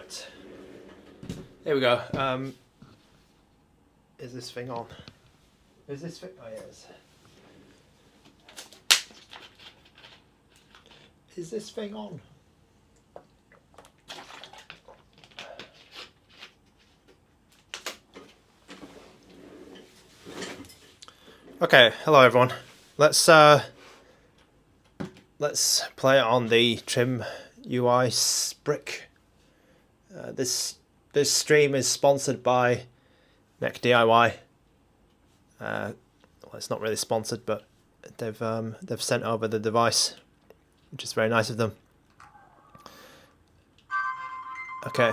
Right. Here we go. Is this thing on? Is this thing? Oh, yes. Is this thing on? Okay, hello everyone. Let's play it on the TRIMUI Brick. This stream is sponsored by Mech DIY. Well, it's not really sponsored, but they've sent over the device, which is very nice of them. Okay,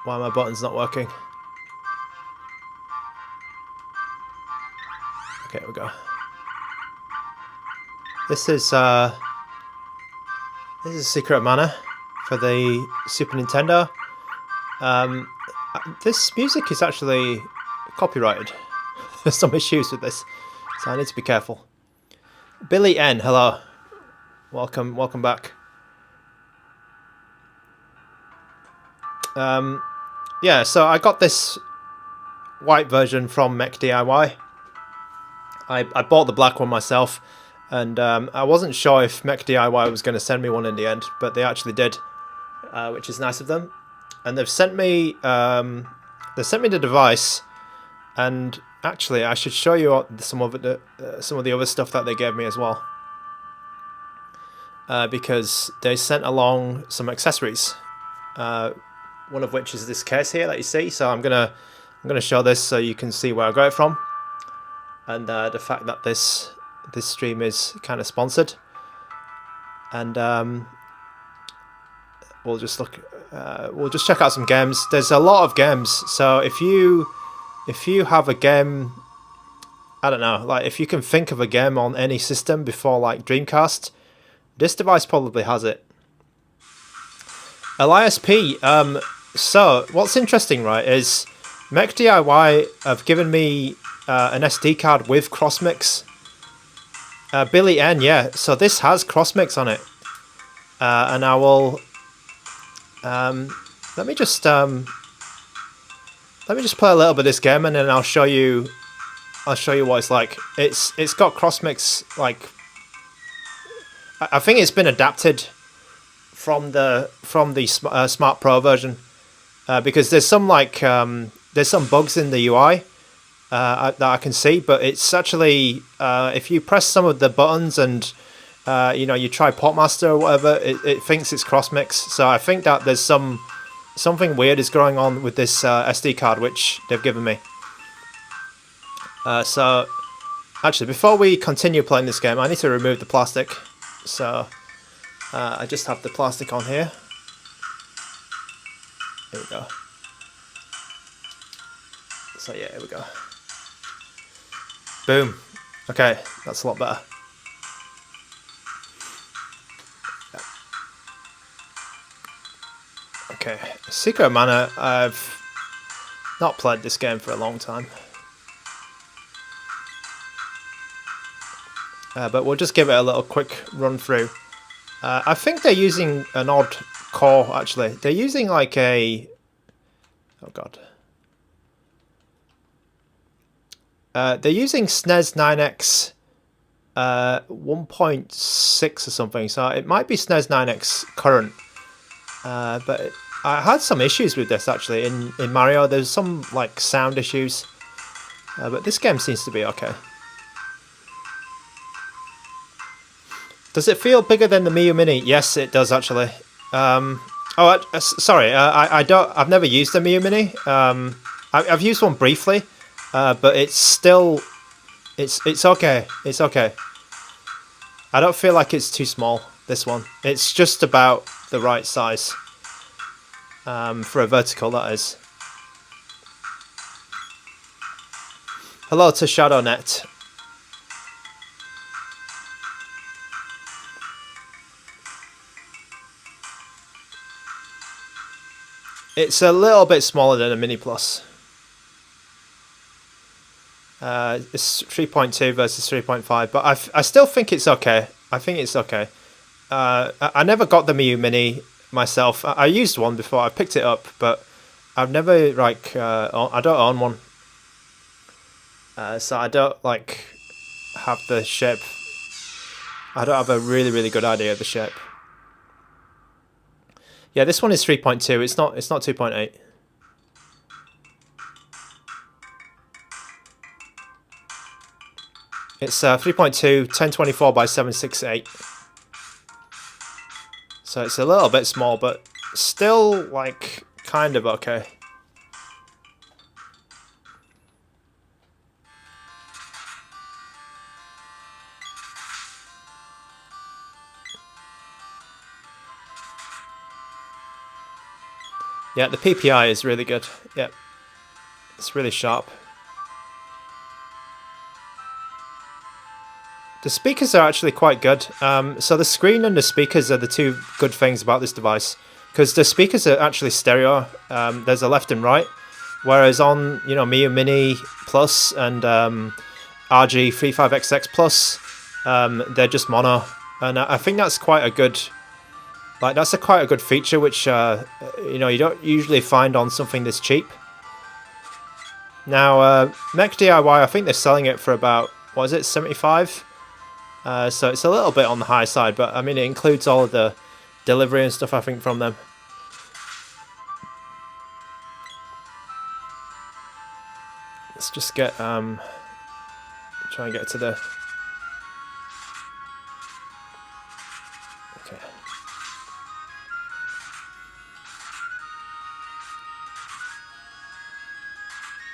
why are my buttons not working? Okay, here we go. This is Secret of Mana for the Super Nintendo. This music is actually copyrighted. There's some issues with this, so I need to be careful. Billy N, hello. Welcome back. Yeah, so I got this white version from Mech DIY. I bought the black one myself, and I wasn't sure if Mech DIY was going to send me one in the end, but they actually did, which is nice of them. And they've sent me the device, and actually I should show you some of the other stuff that they gave me as well, because they sent along some accessories. One of which is this case here that you see. So I'm gonna show this so you can see where I got it from. And the fact that this stream is kind of sponsored, and we'll just check out some games. There's a lot of games, so if you have a game, I don't know, like if you can think of a game on any system before like Dreamcast, this device probably has it. Elias P. So what's interesting, right, is Mech DIY have given me an SD card with crossmix. Billy N, yeah. So this has crossmix on it, and I will. Let me just play a little bit of this game, and then I'll show you what it's like. It's got crossmix, like I think it's been adapted from the Smart Pro version, because there's some there's some bugs in the UI. That I can see, but it's actually if you press some of the buttons and you try Popmaster or whatever, it thinks it's crossmix. So I think that there's something weird is going on with this SD card which they've given me. So actually, before we continue playing this game, I need to remove the plastic. So I just have the plastic on here. Here we go. So yeah, here we go. Boom. Okay, that's a lot better. Okay, Secret of Mana. I've not played this game for a long time, but we'll just give it a little quick run through. I think they're using an odd core. Actually, they're using like a. Oh god. They're using SNES 9X 1.6 or something, so it might be SNES 9X current. But I had some issues with this actually in Mario. There's some like sound issues, but this game seems to be okay. Does it feel bigger than the Miu Mini? Yes, it does actually. Sorry, I've never used the Miu Mini. I've used one briefly. But it's still, it's okay. It's okay. I don't feel like it's too small. This one, it's just about the right size for a vertical. That is. Hello to ShadowNet. It's a little bit smaller than a Mini Plus. It's 3.2 versus 3.5, but I still think it's okay. I think it's okay. I never got the Miu Mini. myself. I used one before. I picked it up, but I've never like I don't own one, so I don't like have the shape. I don't have a really good idea of the shape. Yeah, this one is 3.2. It's not 2.8. It's 3.2, 1024 by 768. So it's a little bit small, but still like kind of okay. Yeah, the PPI is really good. Yep, it's really sharp. The speakers are actually quite good. So the screen and the speakers are the two good things about this device, because the speakers are actually stereo. There's a left and right, whereas on Miu Mini Plus and RG35XX Plus, they're just mono, and I think that's quite a good. That's quite a good feature, which you don't usually find on something this cheap. Now, Mech DIY, I think they're selling it for about, what is it, 75? So it's a little bit on the high side, but I mean it includes all of the delivery and stuff I think from them. Let's just get try and get to the. Okay.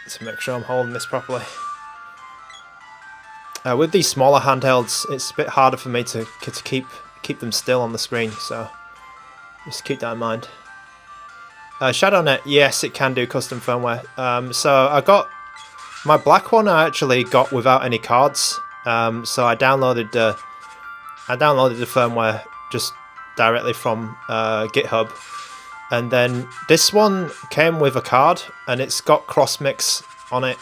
To make sure I'm holding this properly. With these smaller handhelds, it's a bit harder for me to keep them still on the screen, so just keep that in mind. ShadowNet, yes, it can do custom firmware. So I got my black one. I actually got without any cards. So I downloaded the firmware just directly from GitHub, and then this one came with a card, and it's got cross-mix on it.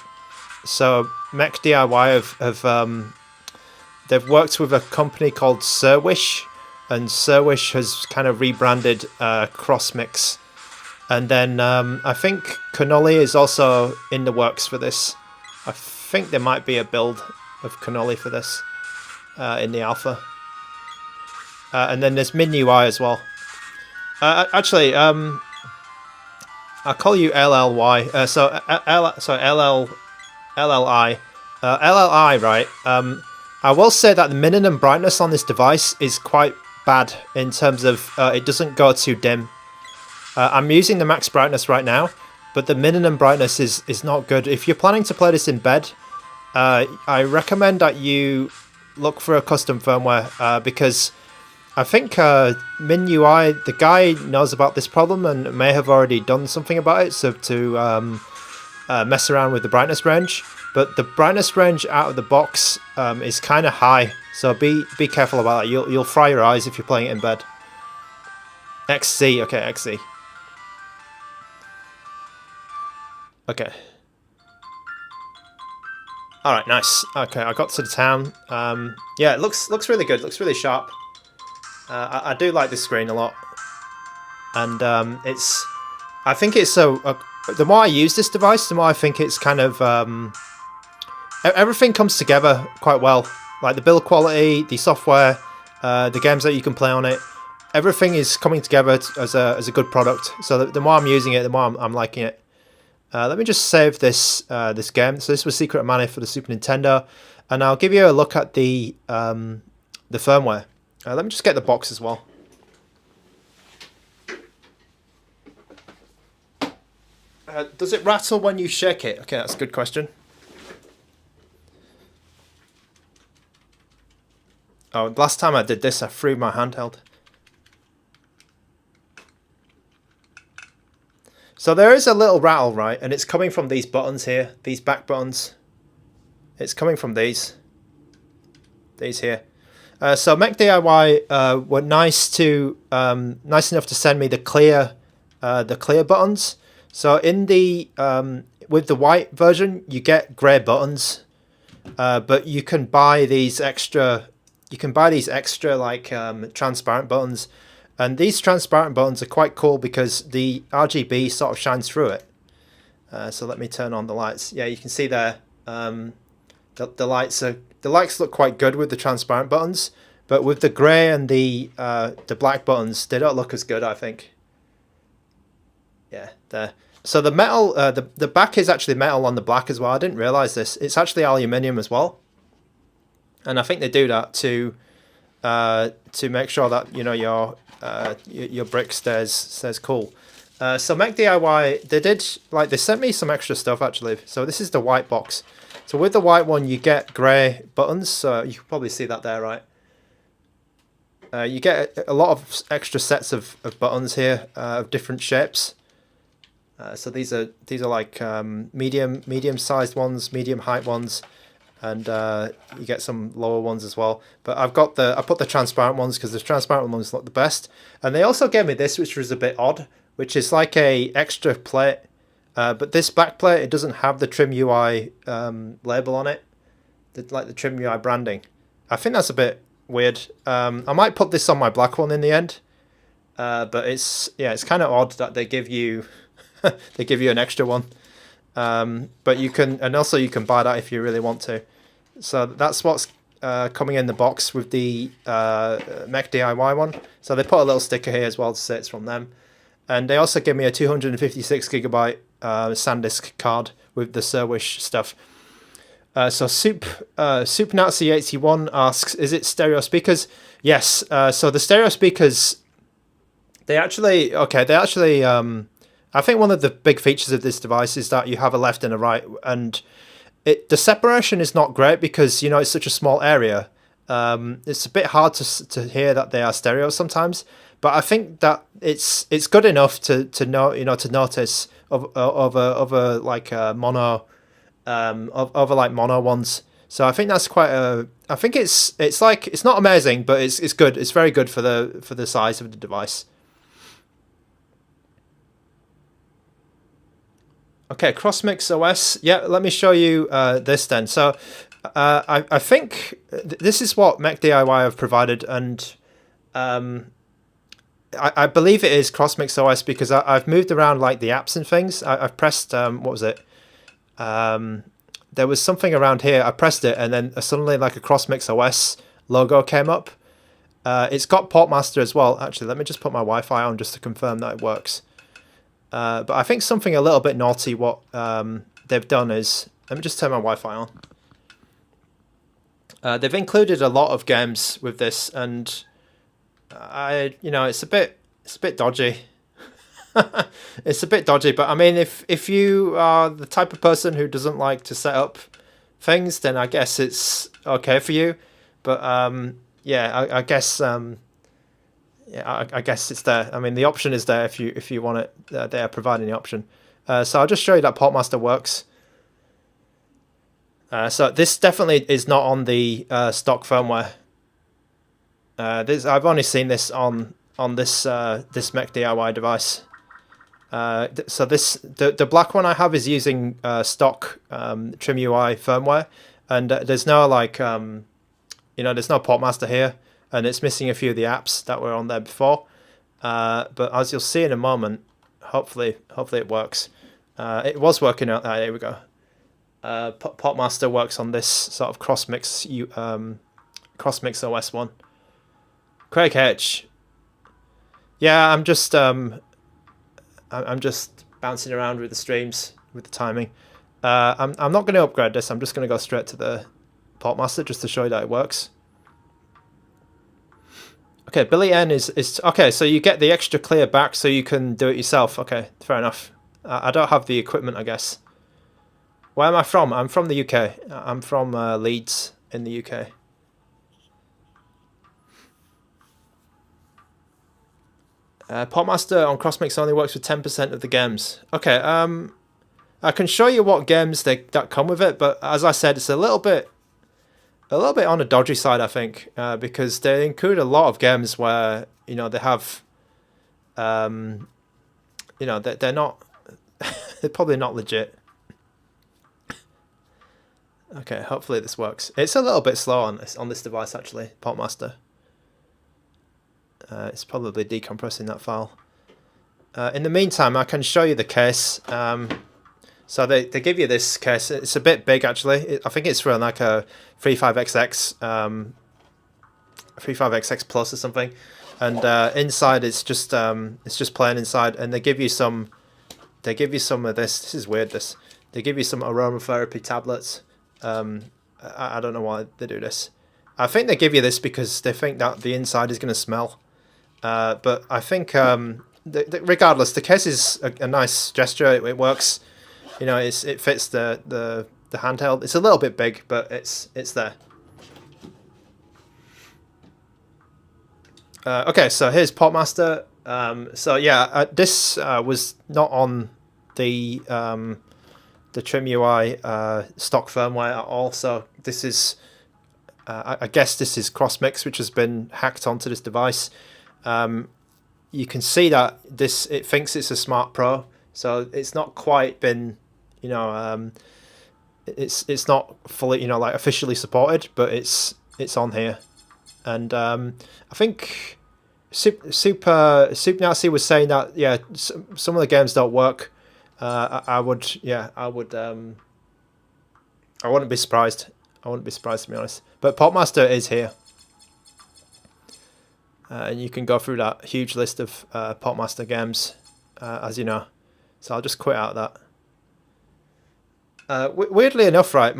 So Mech DIY have they've worked with a company called Surwish, and Surwish has kind of rebranded Crossmix, and then I think Cannoli is also in the works for this. I think there might be a build of Cannoli for this in the alpha, and then there's MinUI as well. Actually, I'll call you LLY. LLI, right? I will say that the minimum brightness on this device is quite bad in terms of it doesn't go too dim. I'm using the max brightness right now, but the minimum brightness is not good. If you're planning to play this in bed, I recommend that you look for a custom firmware because I think MinUI, the guy knows about this problem and may have already done something about it, so to mess around with the brightness range. But the brightness range out of the box is kind of high, so be careful about that. You'll fry your eyes if you're playing it in bed. XZ, okay, XZ. Okay. All right, nice. Okay, I got to the town. Yeah, it looks really good. Looks really sharp. I do like this screen a lot, and I think it's the more I use this device, the more I think it's kind of everything comes together quite well. Like the build quality, the software, the games that you can play on it, everything is coming together as a good product. So the more I'm using it, the more I'm liking it. Let me just save this this game. So this was Secret of Mana for the Super Nintendo, and I'll give you a look at the firmware. Let me just get the box as well. Does it rattle when you shake it? Okay, that's a good question. Oh, last time I did this, I threw my handheld. So there is a little rattle, right? And it's coming from these buttons here, these back buttons. It's coming from these here. So Mech DIY were nice enough to send me the clear buttons. So in the with the white version, you get grey buttons, but you can buy these extra. You can buy these extra like transparent buttons, And these transparent buttons are quite cool because the RGB sort of shines through it. So let me turn on the lights. Yeah, you can see there. The lights look quite good with the transparent buttons, but with the grey and the black buttons, they don't look as good, I think. Yeah, there. So the metal, the back is actually metal on the black as well. I didn't realise this. It's actually aluminium as well, and I think they do that to make sure that your brick stays cool. So Mech DIY, they sent me some extra stuff actually. So this is the white box. So with the white one, you get grey buttons. So you can probably see that there, right? You get a lot of extra sets of buttons here of different shapes. So these are like medium sized ones, medium height ones, and you get some lower ones as well. But I put the transparent ones because the transparent ones look the best. And they also gave me this, which was a bit odd, which is like a extra plate. But this back plate, it doesn't have the TRIMUI label on it, like the TRIMUI branding. I think that's a bit weird. I might put this on my black one in the end. But it's kind of odd that they give you they give you an extra one. But you can buy that if you really want to. So that's what's coming in the box with the Mech DIY one. So they put a little sticker here as well to say it's from them. And they also give me a 256GB SanDisk card with the Surwish stuff. So Soup Nazi 81 asks, is it stereo speakers? Yes. So the stereo speakers, they actually I think one of the big features of this device is that you have a left and a right, and the separation is not great because it's such a small area. It's a bit hard to hear that they are stereo sometimes, but I think that it's good enough to notice over like mono over like mono ones. So I think that's I think it's not amazing, but it's good. It's very good for the size of the device. Okay, CrossMix OS. Yeah, let me show you this then. So I think this is what Mech DIY have provided, and I believe it is CrossMix OS because I've moved around like the apps and things. I've pressed what was it? There was something around here. I pressed it, and then suddenly like a CrossMix OS logo came up. It's got Portmaster as well. Actually, let me just put my Wi-Fi on just to confirm that it works. But I think something a little bit naughty what they've done is, let me just turn my Wi-Fi on. They've included a lot of games with this, and it's a bit dodgy. It's a bit dodgy, but I mean, if you are the type of person who doesn't like to set up things, then I guess it's okay for you. But I guess. I guess it's there. I mean, the option is there if you want it. They are providing the option. So I'll just show you that Portmaster works. So this definitely is not on the stock firmware. I've only seen this on this Mech DIY device. So the black one I have is using stock TRIMUI firmware, and there's no there's no Portmaster here. And it's missing a few of the apps that were on there before. But as you'll see in a moment, hopefully it works. It was working out. There we go. Portmaster works on this sort of CrossMix OS one. Craig H. Yeah, I'm just bouncing around with the streams with the timing. I'm not going to upgrade this. I'm just going to go straight to the Portmaster just to show you that it works. Okay, Billy N is okay. So you get the extra clear back, so you can do it yourself. Okay, fair enough. I don't have the equipment, I guess. Where am I from? I'm from the UK. I'm from Leeds in the UK. Portmaster on CrossMix only works with 10% of the games. Okay, I can show you what games that come with it, but as I said, it's a little bit on the dodgy side, I think, because they include a lot of games where they have, they're not, they're probably not legit. Okay, hopefully this works. It's a little bit slow on this device actually, Portmaster. It's probably decompressing that file. In the meantime, I can show you the case. So they give you this case. It's a bit big actually. I think it's for like a 35XX 35XX Plus or something. And inside it's just plain inside, and they give you some of this. This is weird. They give you some aromatherapy tablets. I don't know why they do this. I think they give you this because they think that the inside is going to smell. But I think regardless, the case is a nice gesture. It works. You know, it fits the handheld. It's a little bit big, but it's there. Okay, so here's Popmaster. So yeah, this was not on the TRIMUI stock firmware at all. So this is, I guess this is CrossMix, which has been hacked onto this device. You can see that it thinks it's a Smart Pro, so it's not quite been, you know, it's not fully, you know, like officially supported, but it's on here. And I think Super Nazi was saying that, yeah, some of the games don't work. I wouldn't be surprised. I wouldn't be surprised, to be honest. But Popmaster is here. And you can go through that huge list of Popmaster games, as you know. So I'll just quit out of that. Weirdly enough, right,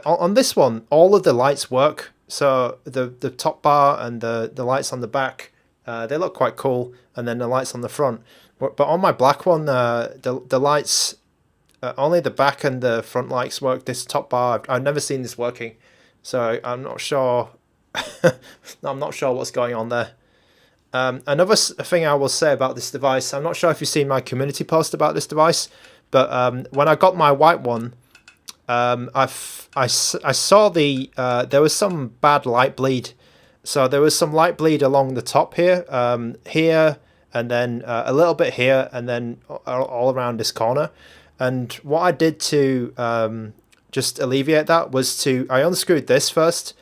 on this one, all of the lights work. So the top bar and the lights on the back, they look quite cool, and then the lights on the front. But on my black one, the lights, only the back and the front lights work. This top bar, I've never seen this working, so I'm not sure. I'm not sure what's going on there. Another thing I will say about this device, I'm not sure if you've seen my community post about this device, but when I got my white one, I saw there was some bad light bleed. So there was some light bleed along the top here, and then a little bit here, and then all around this corner. And what I did to just alleviate that was I unscrewed this first,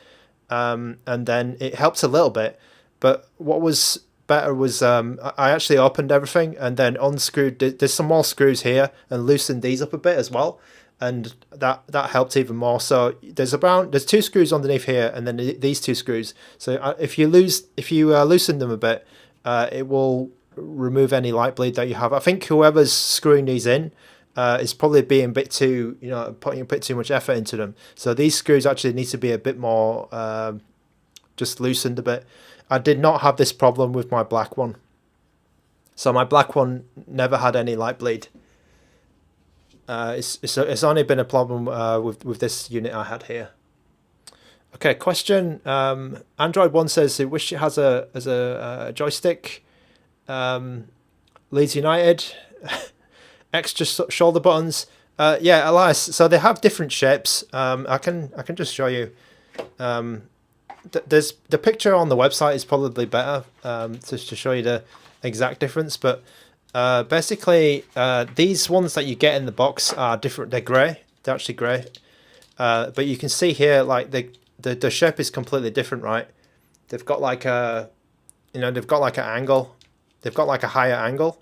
and then it helped a little bit. But what was better was I actually opened everything and then unscrewed. There's some more screws here, and loosened these up a bit as well. And that helped even more. So there's 2 screws underneath here, and then these 2 screws. So if you loosen them a bit, it will remove any light bleed that you have. I think whoever's screwing these in is probably being a bit too, you know, putting a bit too much effort into them. So these screws actually need to be a bit more just loosened a bit. I did not have this problem with my black one. So my black one never had any light bleed. It's only been a problem with this unit I had here. Okay, question. Android 1 says it wish it has a joystick. Leeds United, extra shoulder buttons. Yeah, Elias. So they have different shapes. I can just show you. There's the picture on the website is probably better just to show you the exact difference, but. Basically, these ones that you get in the box are different. They're grey. They're actually grey. But you can see here, like the shape is completely different, right? They've got like a, you know, they've got like an angle. They've got like a higher angle.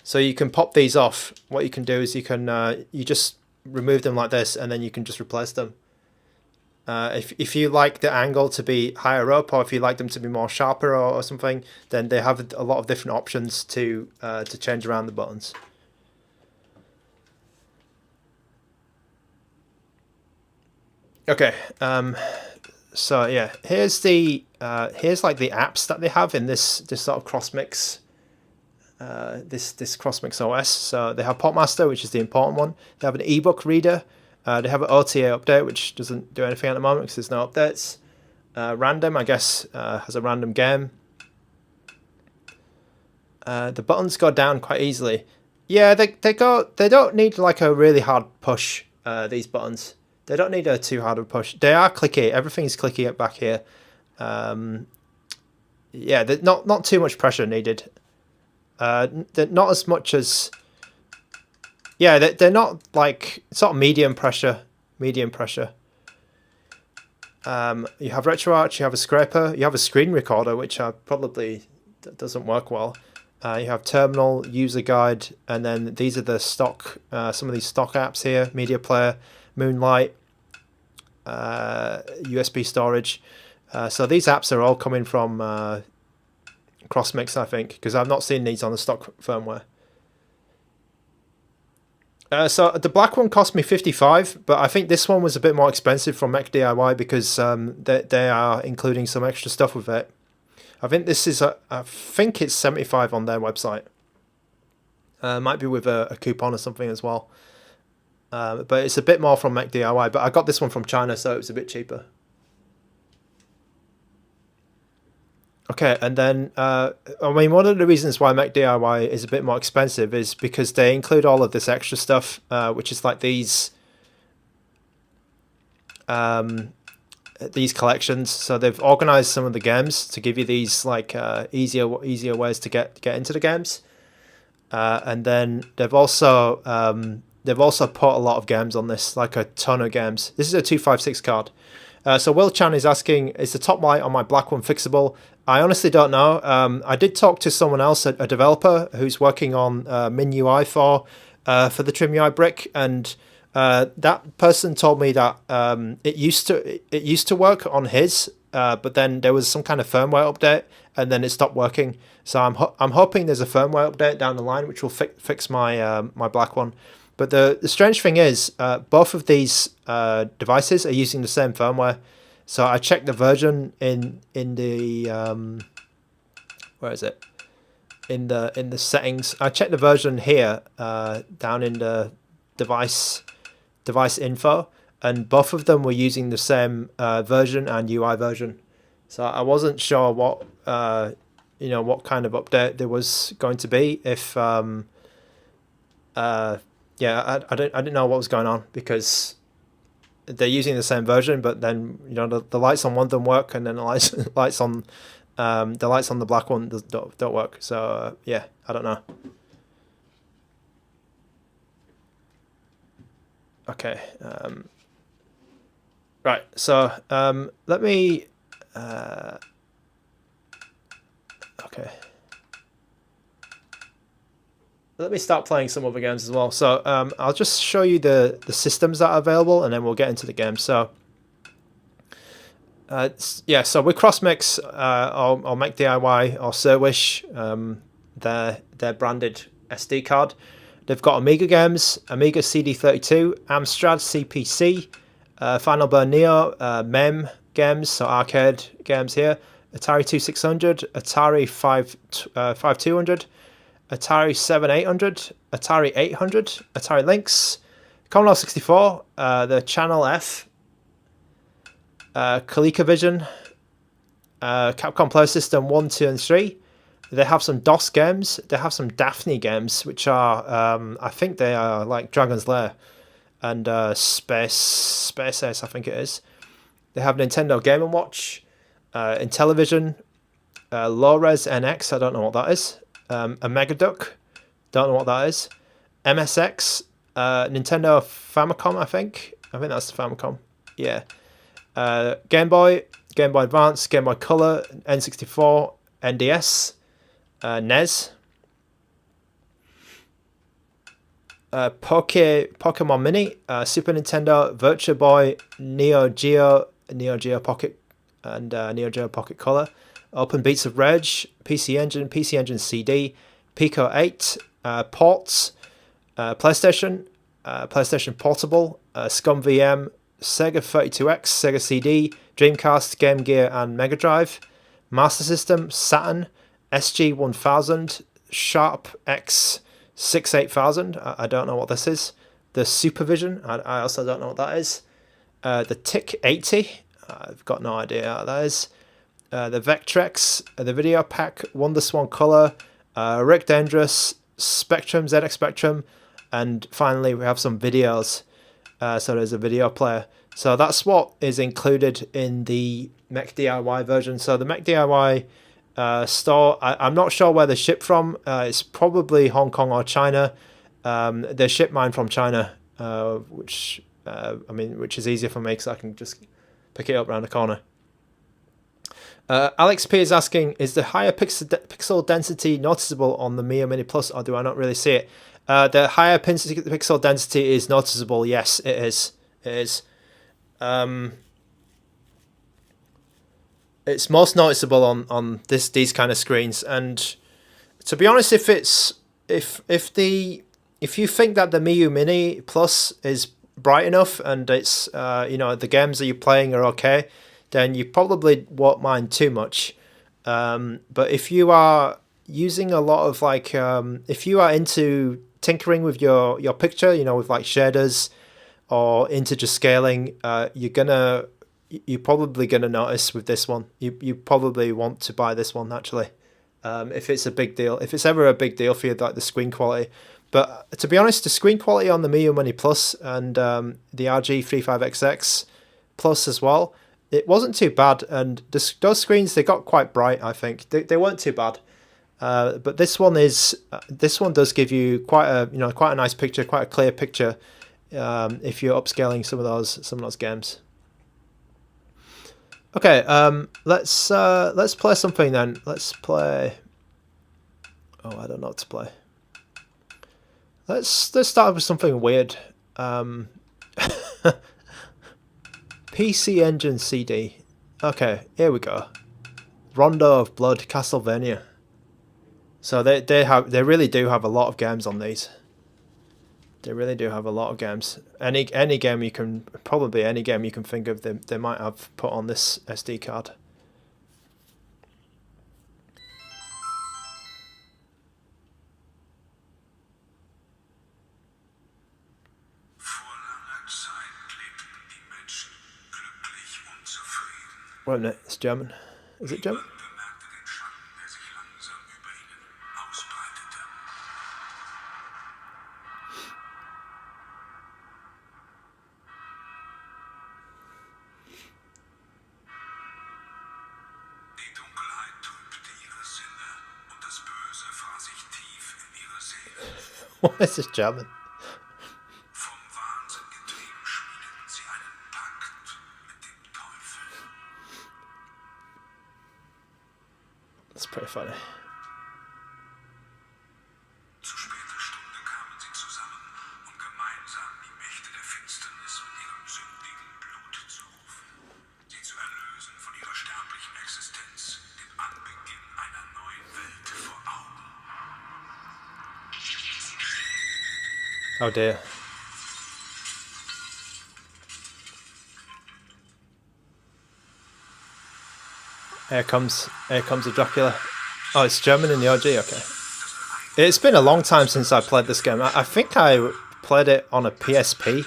So you can pop these off. What you can do is you can you just remove them like this, and then you can just replace them. If you like the angle to be higher up, or if you like them to be more sharper or something, then they have a lot of different options to change around the buttons. Okay, so yeah, here's like the apps that they have in this sort of CrossMix. This CrossMix OS. So they have Popmaster, which is the important one. They have an ebook reader. They have an OTA update, which doesn't do anything at the moment because there's no updates. Random, I guess, has a random game. The buttons go down quite easily. Yeah, they don't need like a really hard push. These buttons, they don't need a too hard a push. They are clicky. Everything's clicky up back here. Yeah, not too much pressure needed. They're not as much as. Yeah, they're not like sort of medium pressure. You have RetroArch, you have a scraper, you have a screen recorder, which probably doesn't work well. You have terminal, user guide, and then these are the stock, some of these stock apps here: media player, Moonlight, USB storage. So these apps are all coming from CrossMix, I think, because I've not seen these on the stock firmware. So the black one cost me $55, but I think this one was a bit more expensive from Mech DIY because they are including some extra stuff with it. I think this is I think it's $75 on their website. Might be with a coupon or something as well. But it's a bit more from Mech DIY. But I got this one from China, so it was a bit cheaper. Okay, and then, I mean, one of the reasons why Mech DIY is a bit more expensive is because they include all of this extra stuff, which is like these collections. So they've organized some of the games to give you these like easier ways to get into the games, and then they've also put a lot of games on this, like a ton of games. This is a 256 card. So Will Chan is asking, is the top light on my black one fixable? I honestly don't know. I did talk to someone else, a developer who's working on MinUI for the TRIMUI Brick, and that person told me that it used to work on his, but then there was some kind of firmware update, and then it stopped working. So I'm hoping there's a firmware update down the line which will fix my my black one. But the strange thing is, both of these devices are using the same firmware. So I checked the version in the where is it? In the settings. I checked the version here down in the device info, and both of them were using the same version and UI version. So I wasn't sure what what kind of update there was going to be. If yeah, I didn't know what was going on, because they're using the same version, but then the lights on one of them work, and then the lights on the black one don't work. So yeah, I don't know. Okay. Right. So let me. Okay. Let me start playing some other games as well. So I'll just show you the systems that are available, and then we'll get into the game. So yeah, so with CrossMix or Mech DIY or Surwish, their branded SD card, they've got Amiga games, Amiga CD32, Amstrad CPC, Final Burn Neo, MEM games, so arcade games here, Atari 2600, Atari 5200, Atari 7800, Atari 800, Atari Lynx, Commodore 64, the Channel F, ColecoVision, Capcom Player System 1, 2, and 3. They have some DOS games. They have some Daphne games, which are, I think they are like Dragon's Lair and Space Ace, I think it is. They have Nintendo Game & Watch, Intellivision, Low-Res NX, I don't know what that is. A Megaduck, don't know what that is. MSX, Nintendo Famicom, I think that's the Famicom. Yeah. Game Boy Advance, Game Boy Color, N64, NDS, NES, Pokemon Mini, Super Nintendo, Virtua Boy, Neo Geo Pocket, and Neo Geo Pocket Color, Open Beats of Reg, PC Engine CD, Pico 8, ports, PlayStation, PlayStation Portable, Scum VM, Sega 32X, Sega CD, Dreamcast, Game Gear, and Mega Drive, Master System, Saturn, SG 1000, Sharp X 68000. I don't know what this is. The Supervision, I also don't know what that is. The TIC 80, I've got no idea what that is. The Vectrex, the Video Pack, WonderSwan Color, Rick Dangerous, Spectrum, ZX Spectrum, and finally we have some videos. So there's a video player. So that's what is included in the Mech DIY version. So the Mech DIY store, I'm not sure where they ship from. It's probably Hong Kong or China. They ship mine from China, which is easier for me because I can just pick it up around the corner. Alex P is asking, is the higher pixel density noticeable on the Mio Mini Plus, or do I not really see it? The higher pixel density is noticeable. Yes, it is. It is. It's most noticeable on these kind of screens. And to be honest, if you think that the Mio Mini Plus is bright enough and it's the games that you're playing are okay, then you probably won't mind too much. But if you are using a lot of if you are into tinkering with your picture, with like shaders or integer scaling, you're probably gonna notice with this one. You probably want to buy this one actually, if it's a big deal. If it's ever a big deal for you, like the screen quality. But to be honest, the screen quality on the Mio Mini Plus and the RG35XX Plus as well, it wasn't too bad. And those screens, they got quite bright. I think they weren't too bad. But this one does give you quite a nice picture, quite a clear picture. If you're upscaling some of those games. Okay, let's play something then. Let's play. Oh, I don't know what to play. Let's start with something weird. PC Engine CD. Okay, here we go. Rondo of Blood, Castlevania. So they really do have a lot of games on these. They really do have a lot of games. Any game you can think of, they might have put on this SD card. Wait a minute, it's German. Is it German? Why is this German? That's pretty funny. Oh dear. Here comes the Dracula. Oh, it's German in the OG, okay. It's been a long time since I played this game. I think I played it on a PSP.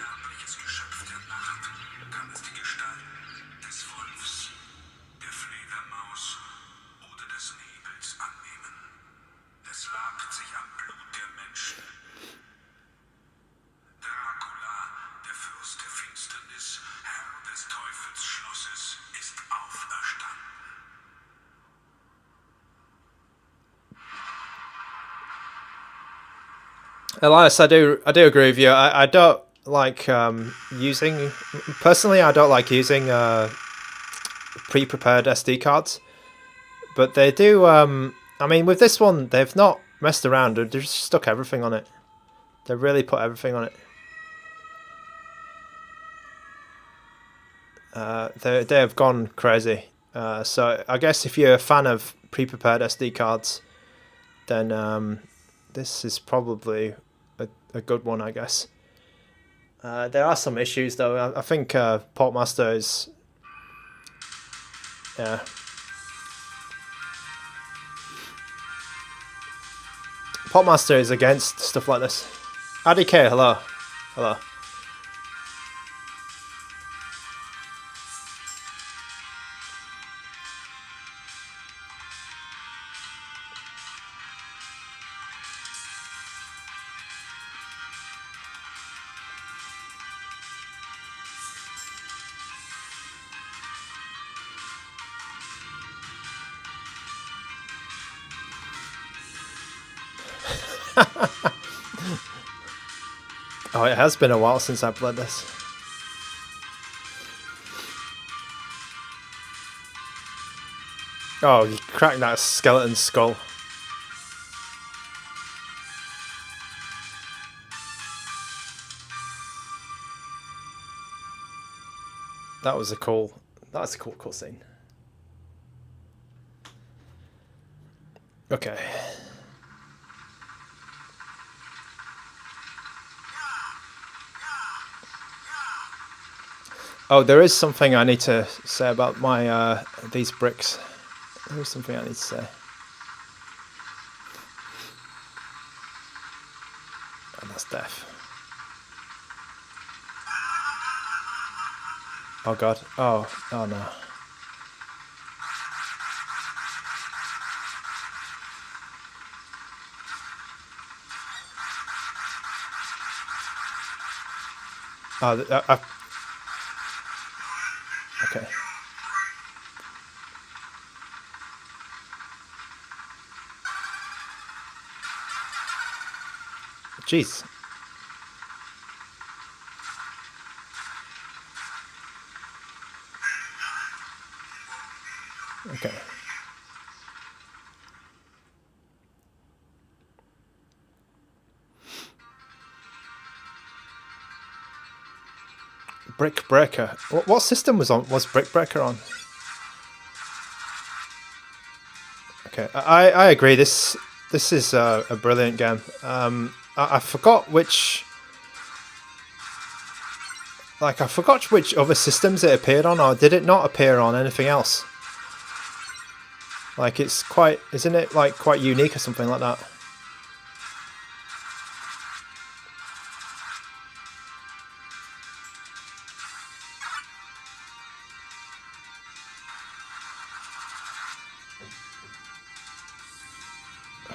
Elias, I do agree with you. I don't like using pre-prepared SD cards, but they do. I mean, with this one, they've not messed around. They've just stuck everything on it. They really put everything on it. They have gone crazy. So I guess if you're a fan of pre-prepared SD cards, then this is probably a good one, I guess. There are some issues though. I think Portmaster is, yeah. Portmaster is against stuff like this. ADK, hello, hello. Oh, it has been a while since I played this. Oh, you cracked that skeleton skull. That was a cool scene. Okay. Oh, there is something I need to say about my these bricks. There is something I need to say. And that's death. Oh god. Oh no. Oh, okay. Jeez. Okay. Brick Breaker. What system was Brick Breaker on? Okay, I agree. This is a brilliant game. I forgot which. Like I forgot which other systems it appeared on, or did it not appear on anything else? Like it's quite, isn't it like quite unique or something like that?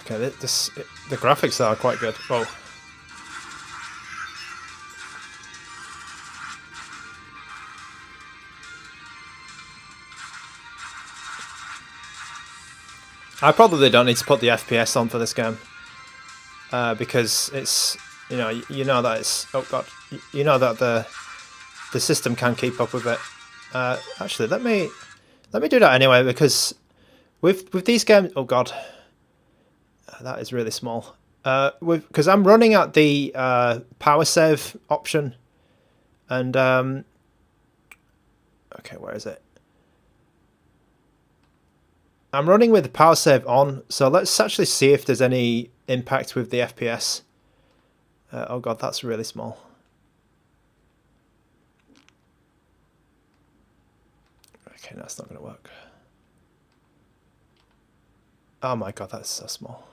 Okay, the graphics are quite good. Oh. I probably don't need to put the FPS on for this game because it's you know that it's you know that the system can keep up with it. Actually, let me do that anyway because with these games, oh god, that is really small. Because I'm running at the power save option, and okay, where is it? I'm running with the power save on, so let's actually see if there's any impact with the FPS. Oh god, that's really small. Okay, that's not going to work. Oh my god, that's so small.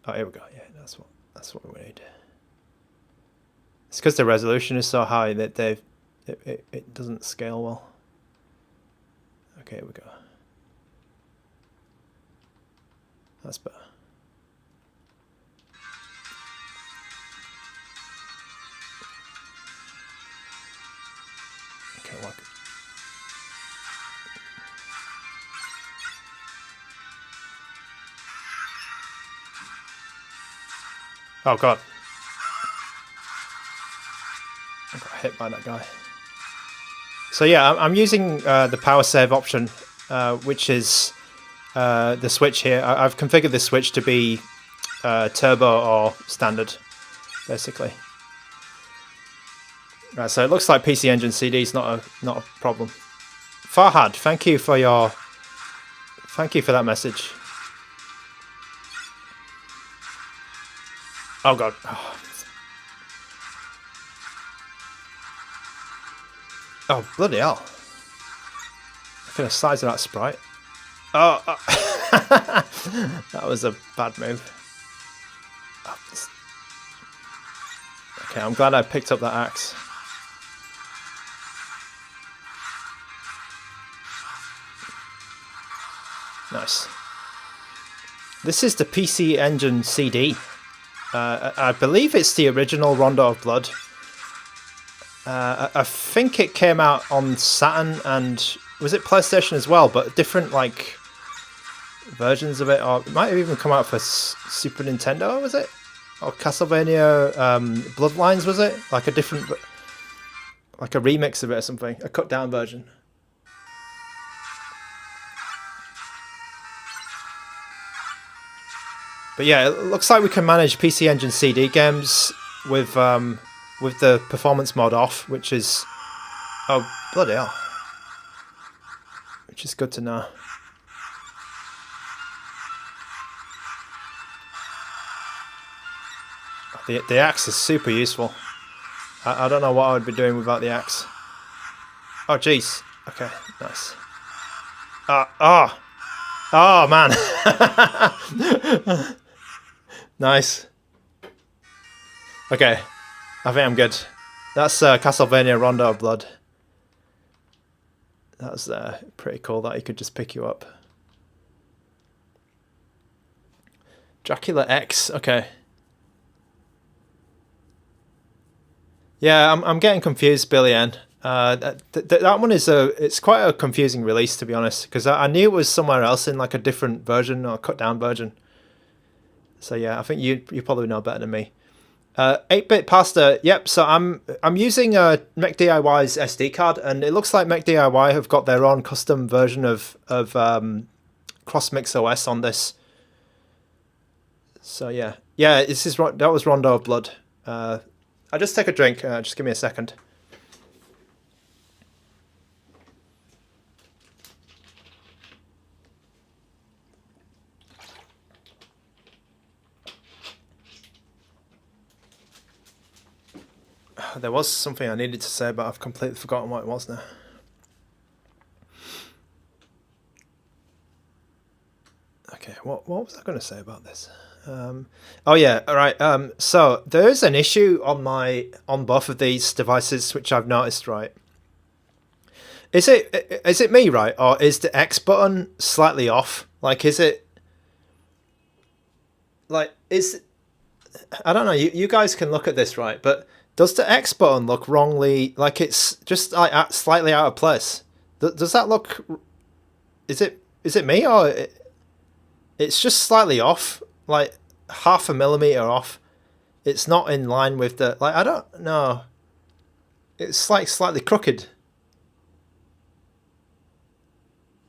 Oh, here we go. Yeah, that's what we need. It's because the resolution is so high that it doesn't scale well. Okay, here we go. That's better. Okay, look. Oh god. I got hit by that guy. So yeah, I'm using the power save option, which is the switch here. I've configured this switch to be turbo or standard, basically. Right, so it looks like PC Engine CD is not a problem. Farhad, thank you for that message. Oh god. Oh, bloody hell. Look at the size of that sprite. Oh, that was a bad move. Oh, okay, I'm glad I picked up that axe. Nice. This is the PC Engine CD. I believe it's the original Rondo of Blood. I think it came out on Saturn and was it PlayStation as well, but different like versions of it, or it might have even come out for Super Nintendo, was it? Or Castlevania Bloodlines, was it? Like a different. like a remix of it or something, a cut down version. But yeah, it looks like we can manage PC Engine CD games with the performance mod off, which is, oh bloody hell, which is good to know. The axe is super useful. I don't know what I would be doing without the axe. Oh jeez. Okay, nice. Oh man. Nice. Okay, I think I'm good. That's Castlevania Rondo of Blood. That was pretty cool that he could just pick you up. Dracula X, okay. Yeah, I'm getting confused, Billy N. That one is it's quite a confusing release, to be honest, because I knew it was somewhere else in like a different version or cut down version. So yeah, I think you probably know better than me. 8-bit pasta. Yep. So I'm using Mech DIY's SD card, and it looks like Mech DIY have got their own custom version of CrossMix OS on this. So yeah, that was Rondo of Blood. I'll just take a drink. Just give me a second. There was something I needed to say, but I've completely forgotten what it was now. Okay, what was I going to say about this? Oh yeah, all right. So there is an issue on both of these devices, which I've noticed. Right, is it me, right, or is the X button slightly off? Like, is it like I don't know. You guys can look at this, right, but does the X button look wrongly? Like it's just like slightly out of place. Does that look? Is it me, or it's just slightly off? Like half a millimeter off. It's not in line with the, like, I don't know. It's like slightly crooked.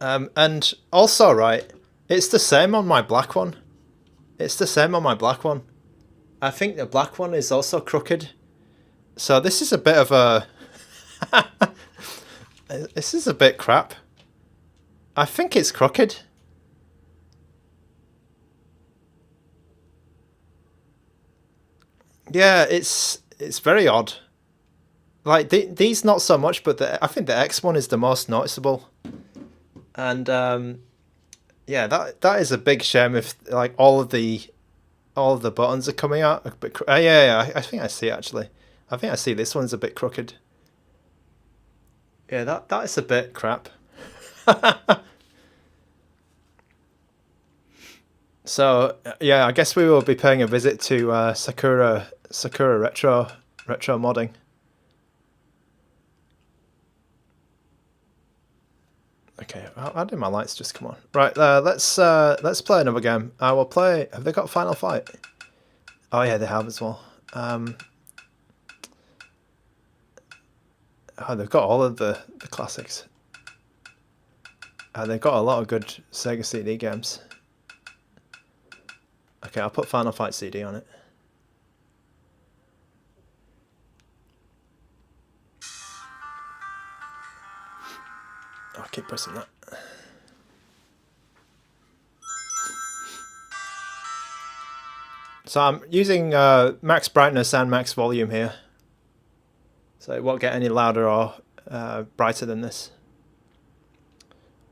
And also, right, it's the same on my black one. It's the same on my black one. I think the black one is also crooked. So this is a bit of a this is a bit crap. I think it's crooked. Yeah, it's very odd. Like these not so much, but I think the X one is the most noticeable. And yeah, that is a big shame if like all of the buttons are coming out a bit. Yeah, I think I see actually. I think I see this one's a bit crooked. Yeah, that is a bit crap. So yeah, I guess we will be paying a visit to Sakura retro modding. Okay, how did my lights just come on? Right, let's play another game. I will play. Have they got Final Fight? Oh yeah, they have as well. Oh, they've got all of the classics. They've got a lot of good Sega CD games. Okay, I'll put Final Fight CD on it. I'll keep pressing that. So I'm using max brightness and max volume here. So it won't get any louder or brighter than this.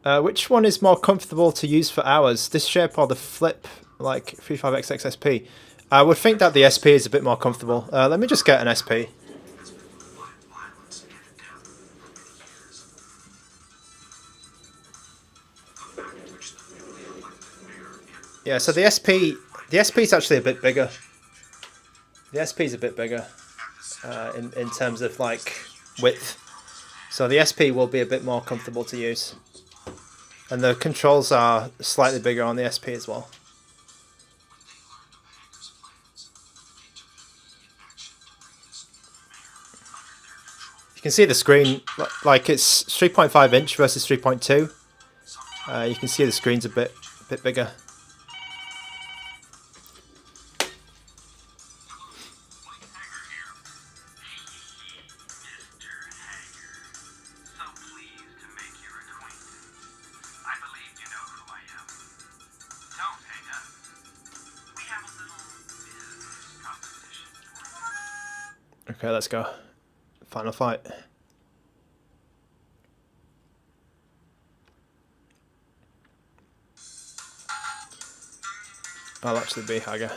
Which one is more comfortable to use for hours? This shape or the flip, like 35XX SP? I would think that the SP is a bit more comfortable. Let me just get an SP. Yeah, so the SP is actually a bit bigger. The SP is a bit bigger in terms of like width. So the SP will be a bit more comfortable to use. And the controls are slightly bigger on the SP as well. You can see the screen, like it's 3.5 inch versus 3.2. You can see the screen's a bit bigger. Okay, let's go. Final fight. I'll actually be Hager.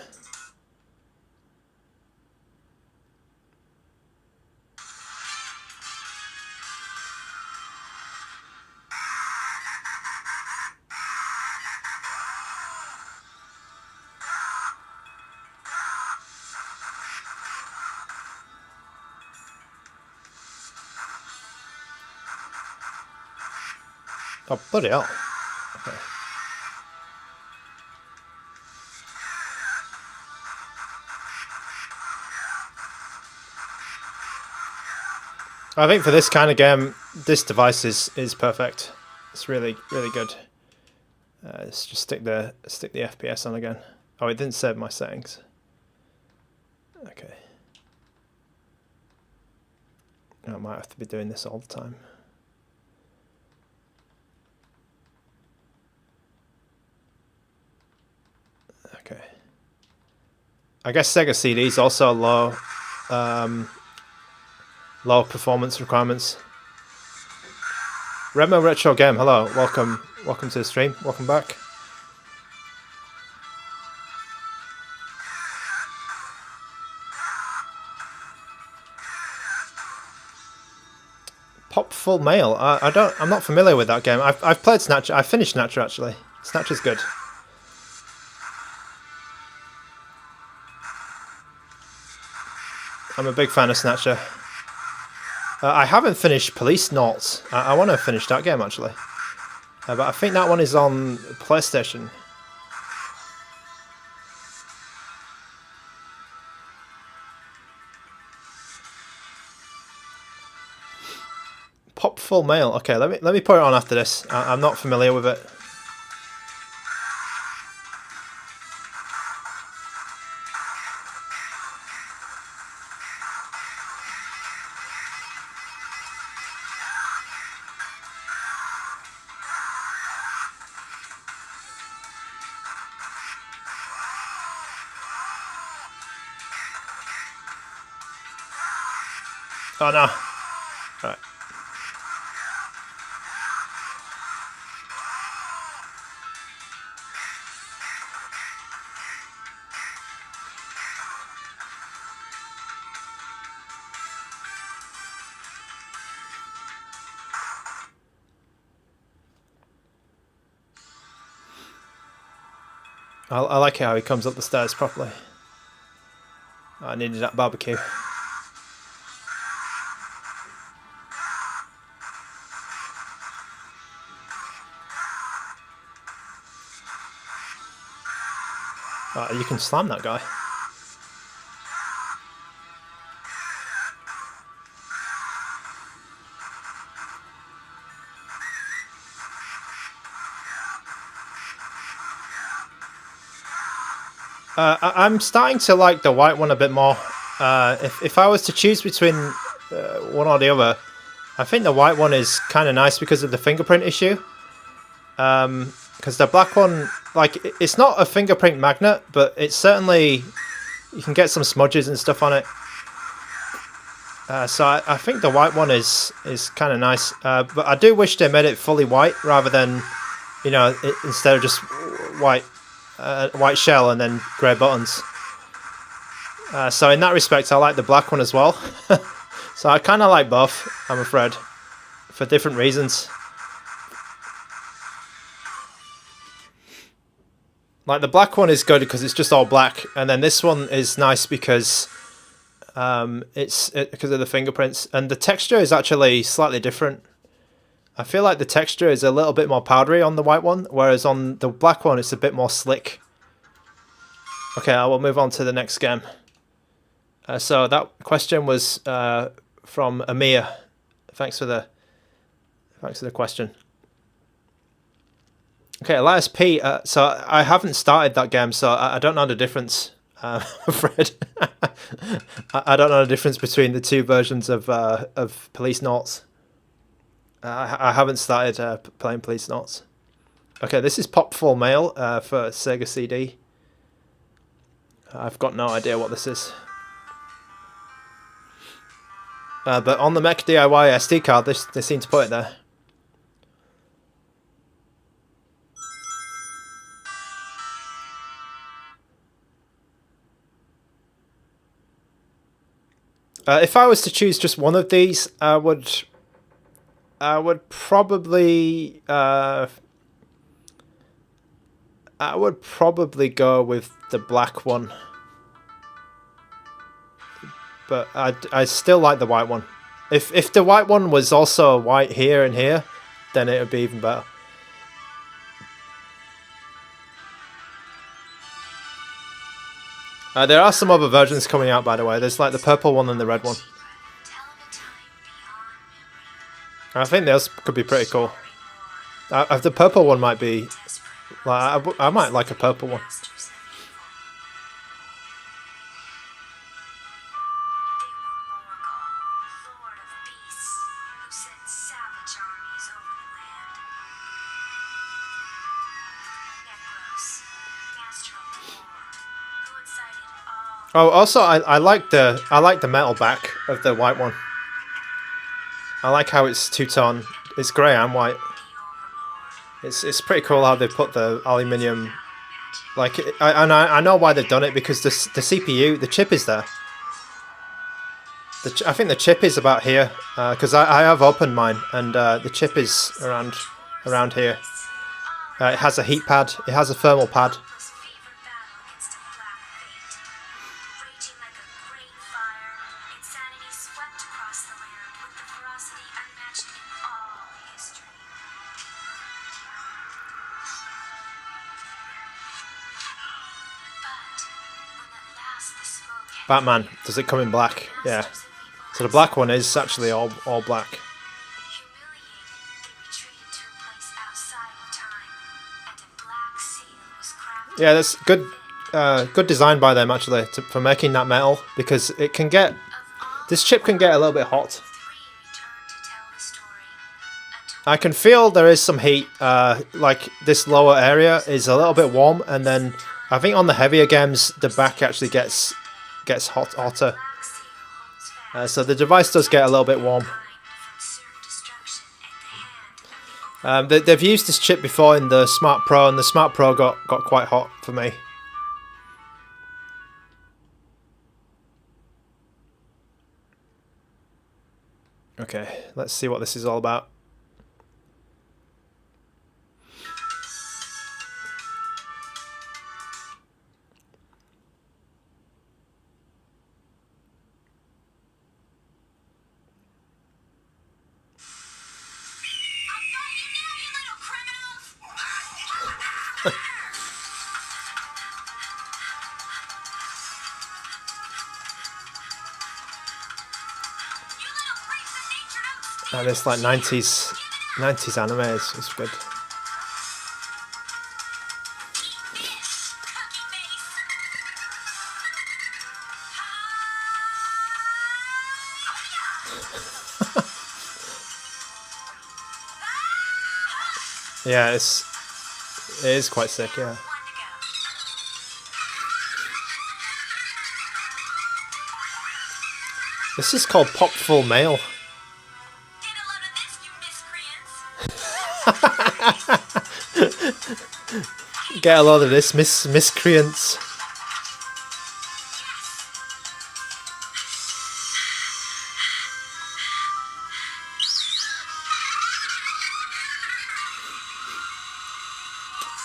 Oh, bloody hell. Okay. I think for this kind of game, this device is perfect. It's really good. Let's just stick the FPS on again. Oh, it didn't save my settings. Okay. I might have to be doing this all the time. Okay. I guess Sega CD is also low performance requirements. Remo Retro Game, hello, welcome to the stream, welcome back. Popful Mail, I'm not familiar with that game. I've played Snatcher. I finished Snatcher actually. Snatcher's good. I'm a big fan of Snatcher. I haven't finished Police Knots. I want to finish that game actually, but I think that one is on PlayStation. Popful Mail. Okay, let me put it on after this. I'm not familiar with it. Oh no. Right. I like how he comes up the stairs properly. I needed that barbecue. You can slam that guy. I'm starting to like the white one a bit more. If I was to choose between one or the other, I think the white one is kind of nice because of the fingerprint issue. Because the black one, like, it's not a fingerprint magnet, but it's certainly, you can get some smudges and stuff on it. So I think the white one is kind of nice, but I do wish they made it fully white rather than, you know, instead of just white shell and then grey buttons. So in that respect, I like the black one as well. So I kind of like both, I'm afraid, for different reasons. Like the black one is good because it's just all black, and then this one is nice because because of the fingerprints, and the texture is actually slightly different. I feel like the texture is a little bit more powdery on the white one, whereas on the black one it's a bit more slick. Okay, I will move on to the next game. So that question was from Amir. Thanks for the question. Okay, Elias P. So I haven't started that game, so I don't know the difference. I'm afraid. I don't know the difference between the two versions of Police Notes. I haven't started playing Police Notes. Okay, this is Popful Mail for Sega CD. I've got no idea what this is. But on the Mech DIY SD card, they seem to put it there. If I was to choose just one of these, I would probably go with the black one. But I still like the white one. If the white one was also white here and here, then it would be even better. There are some other versions coming out, by the way. There's like the purple one and the red one. I think those could be pretty cool. The purple one might be... Like, I might like a purple one. Oh, also I like the metal back of the white one. I like how it's two-tone. It's grey and white. It's pretty cool how they put the aluminium. Like I know why they've done it, because the CPU, the chip is there. I think the chip is about here, because I have opened mine, and the chip is around here. It has a heat pad. It has a thermal pad. Batman, does it come in black? Yeah. So the black one is actually all black. Yeah, that's good. Good design by them actually for making that metal, because it can get, this chip can get a little bit hot. I can feel there is some heat. Like this lower area is a little bit warm, and then I think on the heavier games the back actually gets hotter. So the device does get a little bit warm. They've used this chip before in the Smart Pro, and the Smart Pro got quite hot for me. Okay, let's see what this is all about. And this like 90s anime is good. Yeah, it is quite sick, yeah. This is called Popful Mail. Get a load of this, miscreants.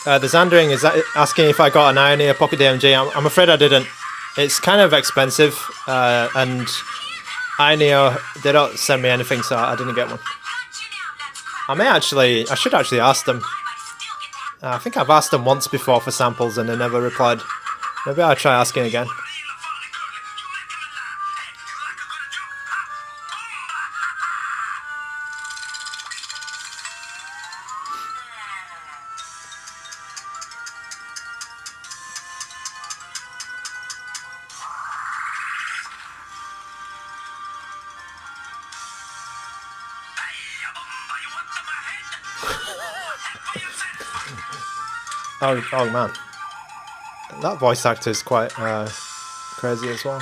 The Zandering is asking if I got an Ioneer Pocket DMG. I'm afraid I didn't. It's kind of expensive, and Ioneer, they don't send me anything, so I didn't get one. I should actually ask them. I think I've asked them once before for samples and they never replied. Maybe I'll try asking again. Oh man, that voice actor is quite crazy as well.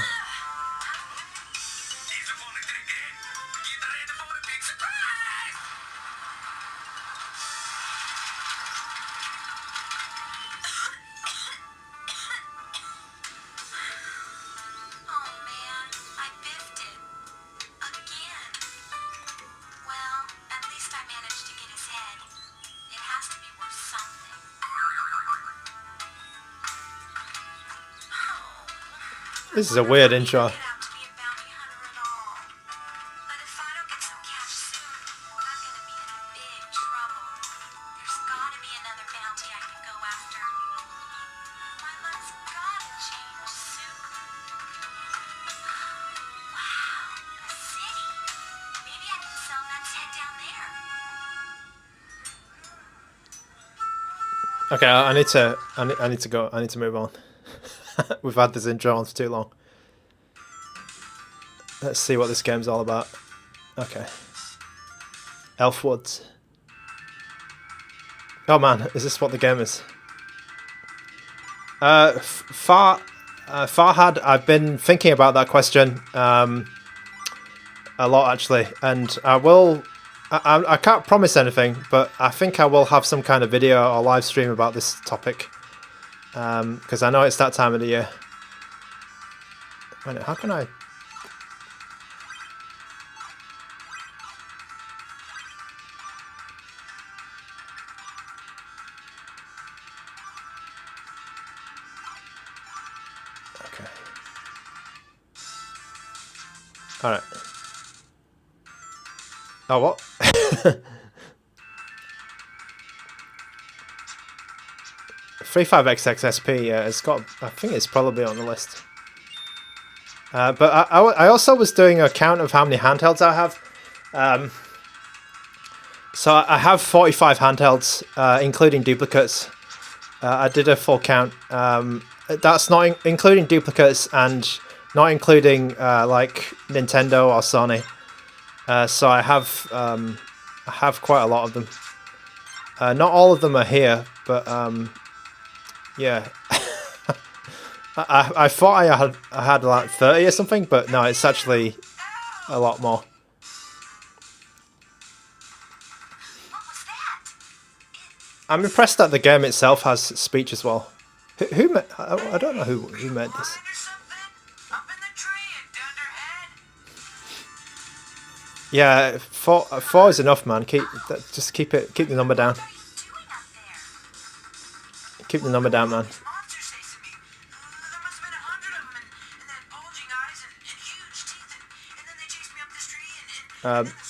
This is a weird intro. Okay, I need to go. I need to move on. We've had this intro on for too long. Let's see what this game's all about. Okay. Elfwoods. Oh man, is this what the game is? Farhad, I've been thinking about that question a lot actually, and I can't promise anything, but I think I will have some kind of video or live stream about this topic. Because I know it's that time of the year. Wait, how can I? Okay. All right. Oh, what? 35XX SP, yeah, it's got. I think it's probably on the list. But I also was doing a count of how many handhelds I have. So I have 45 handhelds, including duplicates. I did a full count. That's not including duplicates and not including like Nintendo or Sony. So I have quite a lot of them. Not all of them are here, but yeah. I thought I had like 30 or something, but no, it's actually a lot more. I'm impressed that the game itself has speech as well. Who made? I don't know who made this. Yeah, four is enough, man. Just keep the number down. Keep the number down, man.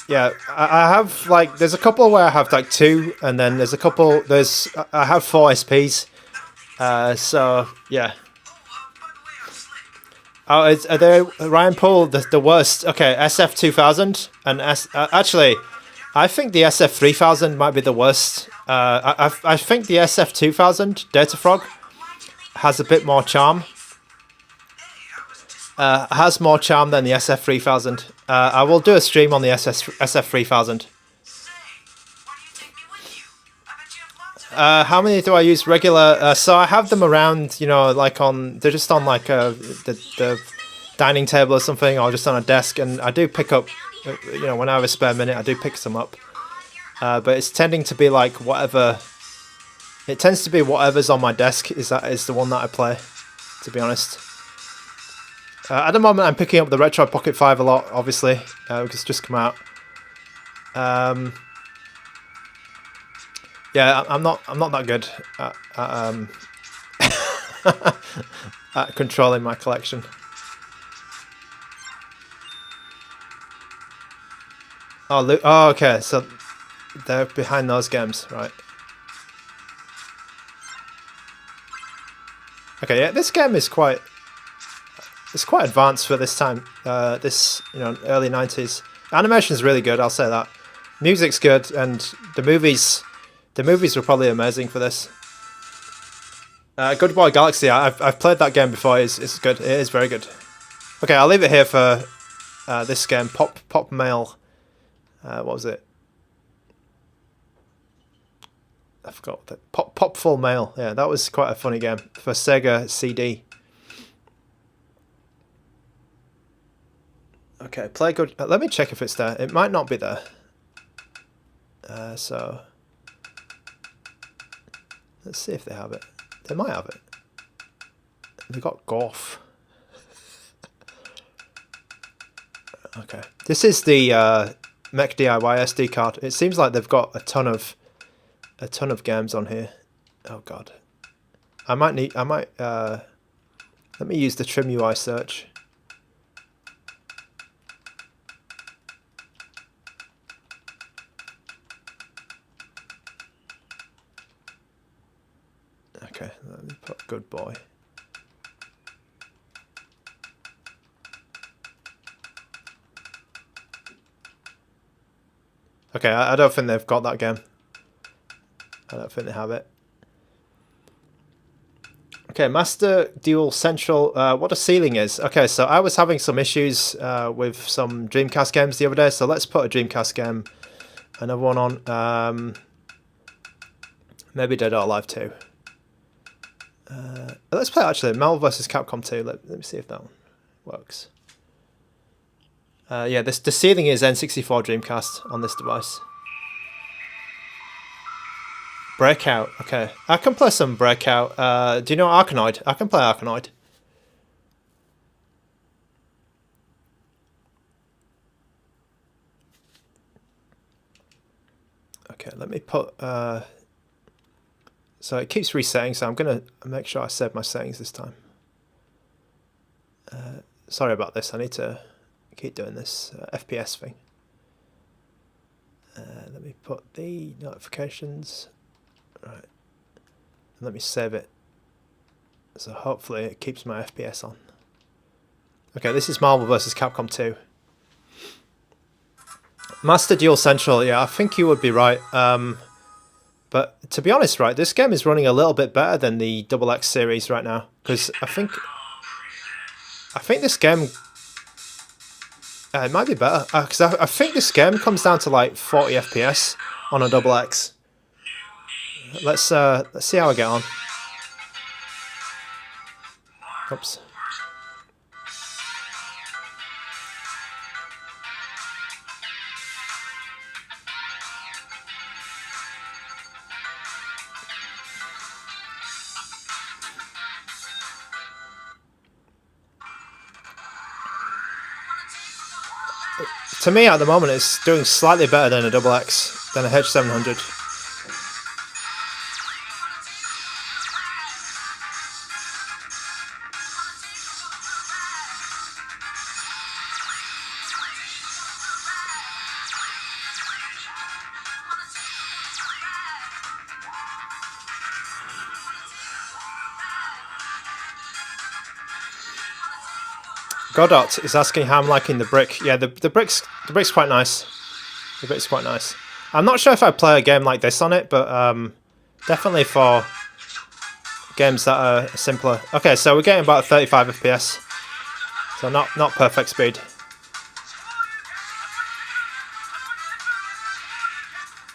Yeah, I have like there's a couple where I have like 2, and then there's a couple. I have 4 SPs. So yeah. Oh, are they Ryan Paul the worst? Okay, SF2000 and actually, I think the SF3000 might be the worst. I think the SF2000 Data Frog has a bit more charm. Has more charm than the SF3000. I will do a stream on the SF3000. How many do I use regular? So I have them around, you know, like they're just on like the dining table or something, or just on a desk, and I do pick up, you know, when I have a spare minute, I do pick some up. But it's tending to be like whatever. It tends to be whatever's on my desk is the one that I play, to be honest. At the moment, I'm picking up the Retro Pocket 5 a lot, obviously, because it's just come out. Yeah, I'm not that good at controlling my collection. Oh, okay, so they're behind those games, right? Okay, yeah, this game is quite advanced for this time. This, you know, early 90s. Animation's really good, I'll say that. Music's good, and the movies were probably amazing for this. Good Boy Galaxy, I've played that game before. It's good. It is very good. Okay, I'll leave it here for this game. Pop Mail. What was it? I forgot that. Popful Mail. Yeah, that was quite a funny game for Sega CD. Okay, play good. Let me check if it's there. It might not be there. So let's see if they have it. They might have it. They've got Golf. Okay, this is the Mech DIY SD card. It seems like they've got a ton of games on here. Oh god, I might let me use the TRIMUI search. Okay, let me put good boy. Okay, I don't think they've got that game. I don't think they have it. Okay, Master Dual Central, what a ceiling is. Okay, so I was having some issues with some Dreamcast games the other day, so let's put a Dreamcast game, another one on. Maybe Dead or Alive 2. Let's play actually Marvel vs. Capcom 2. Let me see if that one works. Yeah, the ceiling is N64 Dreamcast on this device. Breakout, okay. I can play some Breakout. Do you know Arkanoid? I can play Arkanoid. Okay, let me put... so it keeps resetting, so I'm going to make sure I save my settings this time. Sorry about this, I need to keep doing this FPS thing. Let me put the notifications... Right, let me save it. So hopefully it keeps my FPS on. Okay, this is Marvel vs. Capcom 2. Master Duel Central, yeah, I think you would be right. But to be honest, right, this game is running a little bit better than the XX series right now. Because I think this game... it might be better. Because I think this game comes down to like 40 FPS on a XX. Let's see how I get on. Oops. To me, at the moment, it's doing slightly better than a XX, than a H700. Godot is asking how I'm liking the brick. Yeah, the brick's quite nice. The brick's quite nice. I'm not sure if I'd play a game like this on it, but definitely for games that are simpler. Okay, so we're getting about 35 FPS, so not perfect speed.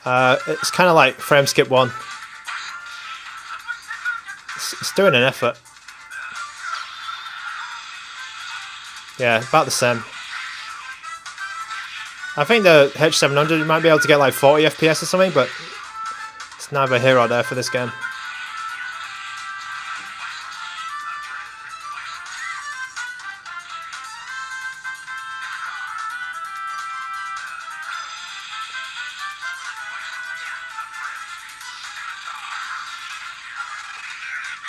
It's kind of like frame skip 1. It's doing an effort. Yeah, about the same. I think the H700 might be able to get like 40 FPS or something, but it's neither here or there for this game.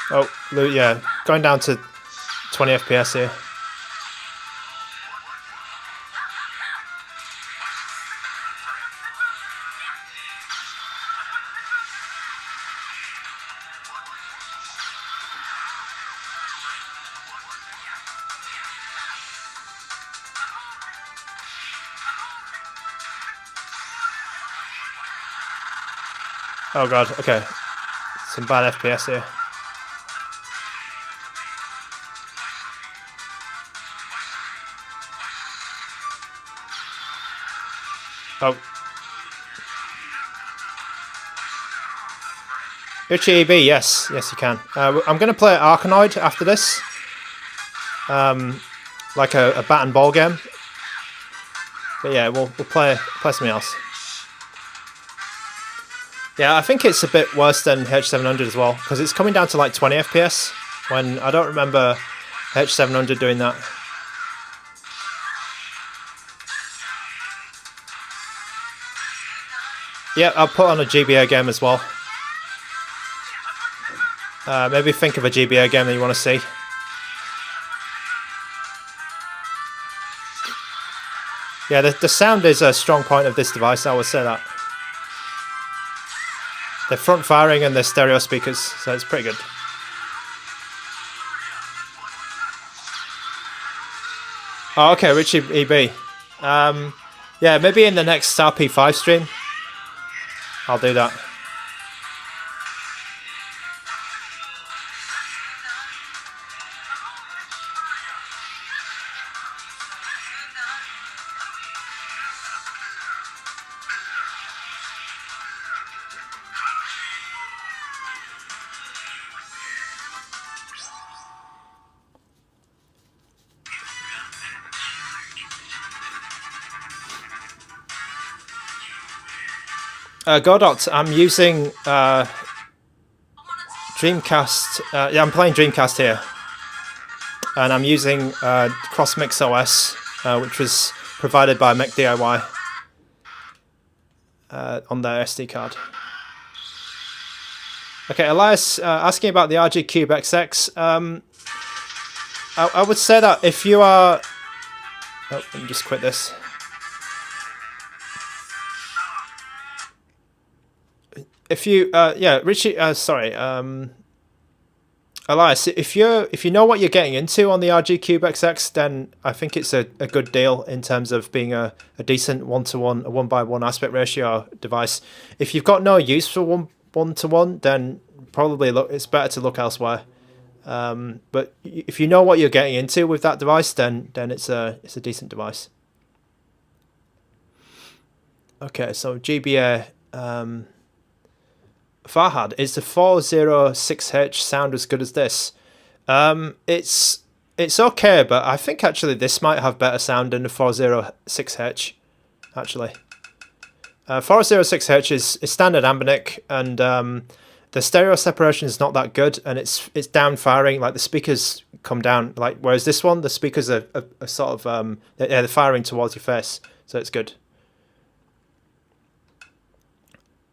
Oh, yeah, going down to 20 FPS here. Oh god, okay. Some bad FPS here. Oh. EB, yes, yes you can. I'm going to play Arkanoid after this, like a bat and ball game. But yeah, we'll play something else. Yeah, I think it's a bit worse than H700 as well, because it's coming down to like 20 FPS, when I don't remember H700 doing that. Yeah, I'll put on a GBA game as well. Maybe think of a GBA game that you want to see. Yeah, the sound is a strong point of this device, I would say that. They're front firing and they're stereo speakers, so it's pretty good. Oh, okay, Richie EB. Yeah, maybe in the next RP5 stream, I'll do that. Godot, I'm using Dreamcast. Yeah, I'm playing Dreamcast here, and I'm using CrossMix OS, which was provided by Mech DIY on their SD card. Okay, Elias asking about the RG Cube XX. I would say that if you are... Oh, let me just quit this. If you, yeah, Richie, sorry, Elias, if you know what you're getting into on the RG Cube XX, then I think it's a good deal in terms of being a decent 1-to-1, a 1:1 aspect ratio device. If you've got no use for 1-to-1, then probably it's better to look elsewhere. But if you know what you're getting into with that device, then it's a decent device. Okay, so GBA. Farhad, is the 406H sound as good as this? It's okay, but I think actually this might have better sound than the 406H. Actually, 406H is standard ambient, and the stereo separation is not that good, and it's down firing. Like the speakers come down, like whereas this one, the speakers are sort of they're firing towards your face, so it's good.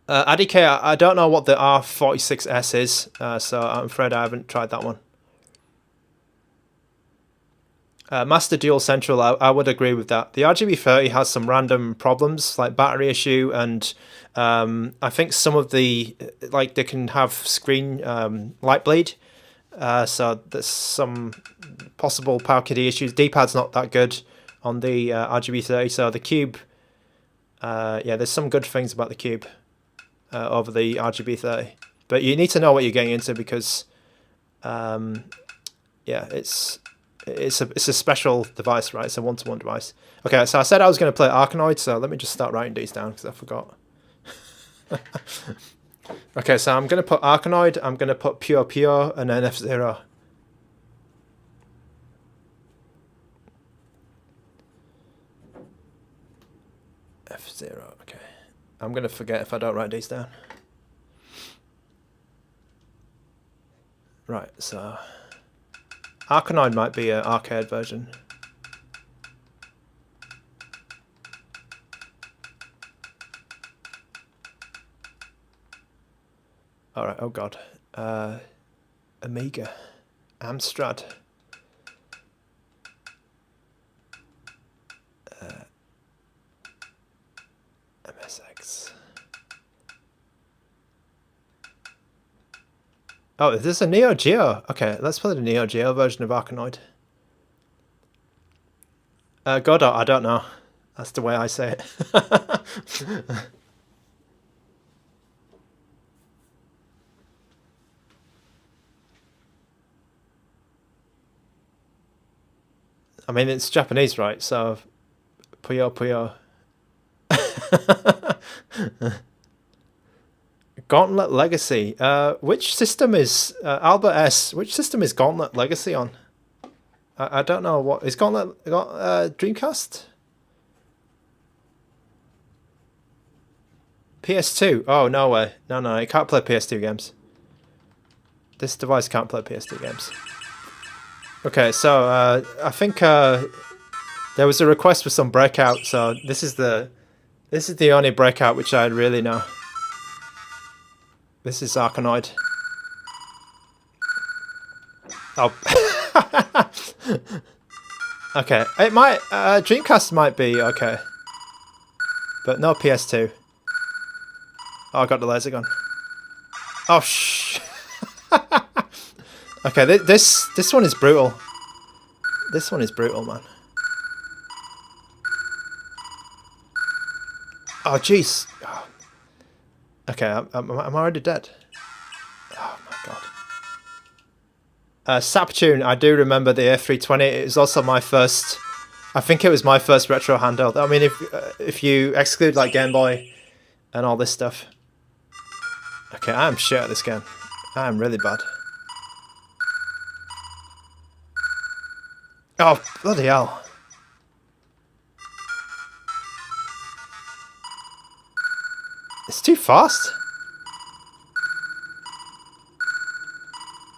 Addy K, I don't know what the R46S is, so I'm afraid I haven't tried that one. Master Dual Central, I would agree with that. The RGB30 has some random problems, like battery issue, and I think some of the, like they can have screen light bleed, so there's some possible power quality issues. D-pad's not that good on the RGB30, so the Cube, yeah, there's some good things about the Cube. Over the RGB30, but you need to know what you're getting into because, yeah, it's a special device, right? It's a 1-to-1 device. Okay, so I said I was going to play Arkanoid, so let me just start writing these down because I forgot. Okay, so I'm going to put Arkanoid, I'm going to put Puyo, and then F-Zero. F-Zero, okay. I'm going to forget if I don't write these down. Right, so Arkanoid might be an arcade version. Alright, oh god. Amiga. Amstrad. MSX. Oh, is this a Neo Geo? Okay, let's play the Neo Geo version of Arkanoid. Godot, I don't know. That's the way I say it. I mean, it's Japanese, right? So, Puyo Puyo. Gauntlet Legacy. Which system is Albert S? Which system is Gauntlet Legacy on? I don't know what is Gauntlet. Dreamcast. PS2. Oh no way. No, you can't play PS2 games. This device can't play PS2 games. Okay, so I think there was a request for some breakout, so this is the only breakout which I really know. This is Arkanoid. Oh. Okay, it might Dreamcast might be okay, but no PS2. Oh, I got the laser gun. Oh shh. Okay, this one is brutal. This one is brutal, man. Oh jeez. Oh. Okay, I'm already dead. Oh my god. Saptune, I do remember the A320. It was also my first. I think it was my first retro handheld. I mean, if you exclude like Game Boy and all this stuff. Okay, I am shit at this game. I am really bad. Oh, bloody hell. It's too fast.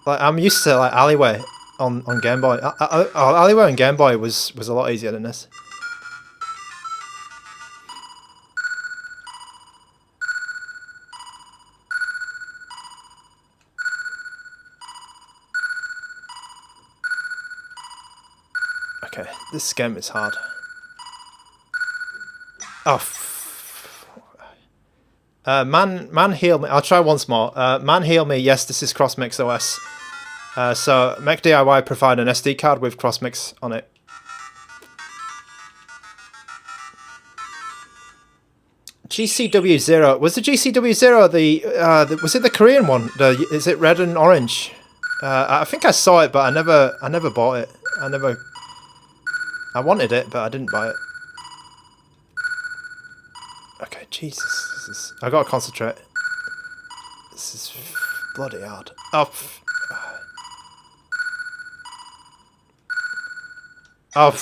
Like, I'm used to like Alleyway on Game Boy. Alleyway on Game Boy was a lot easier than this. Okay, this game is hard. Oh, man heal me. I'll try once more. Man heal me. Yes, this is CrossMix OS. So Mech DIY provide an SD card with CrossMix on it. GCW0. Was the GCW0 the was it the Korean one? Is it red and orange? I think I saw it, but I never bought it. I wanted it, but I didn't buy it. Okay, Jesus. I gotta concentrate. This is bloody hard. Oh. Oh.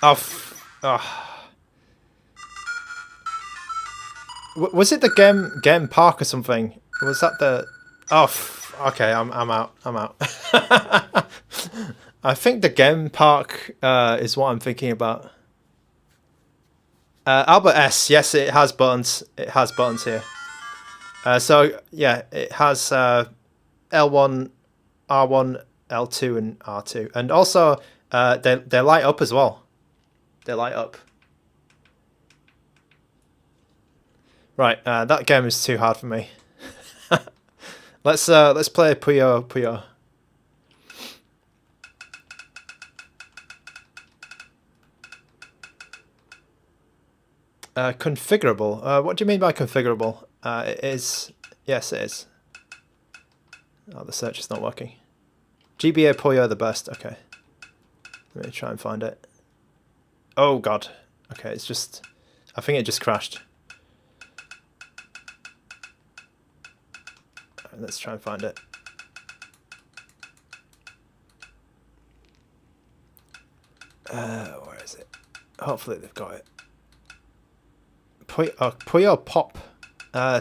Oh. Was it the game park or something? Was that the? Oh. Okay, I'm out. I think the game park is what I'm thinking about. Albert S. Yes, it has buttons. It has buttons here. So yeah, it has L1, R1, L2, and R2, and also they light up as well. They light up. Right, that game is too hard for me. Let's play Puyo. Configurable. What do you mean by configurable? It is. Yes, it is. Oh, the search is not working. GBA Puyo the best. Okay. Let me try and find it. Oh god. Okay, it's just. I think it just crashed. Right, let's try and find it. Where is it? Hopefully they've got it. Puyo Pop.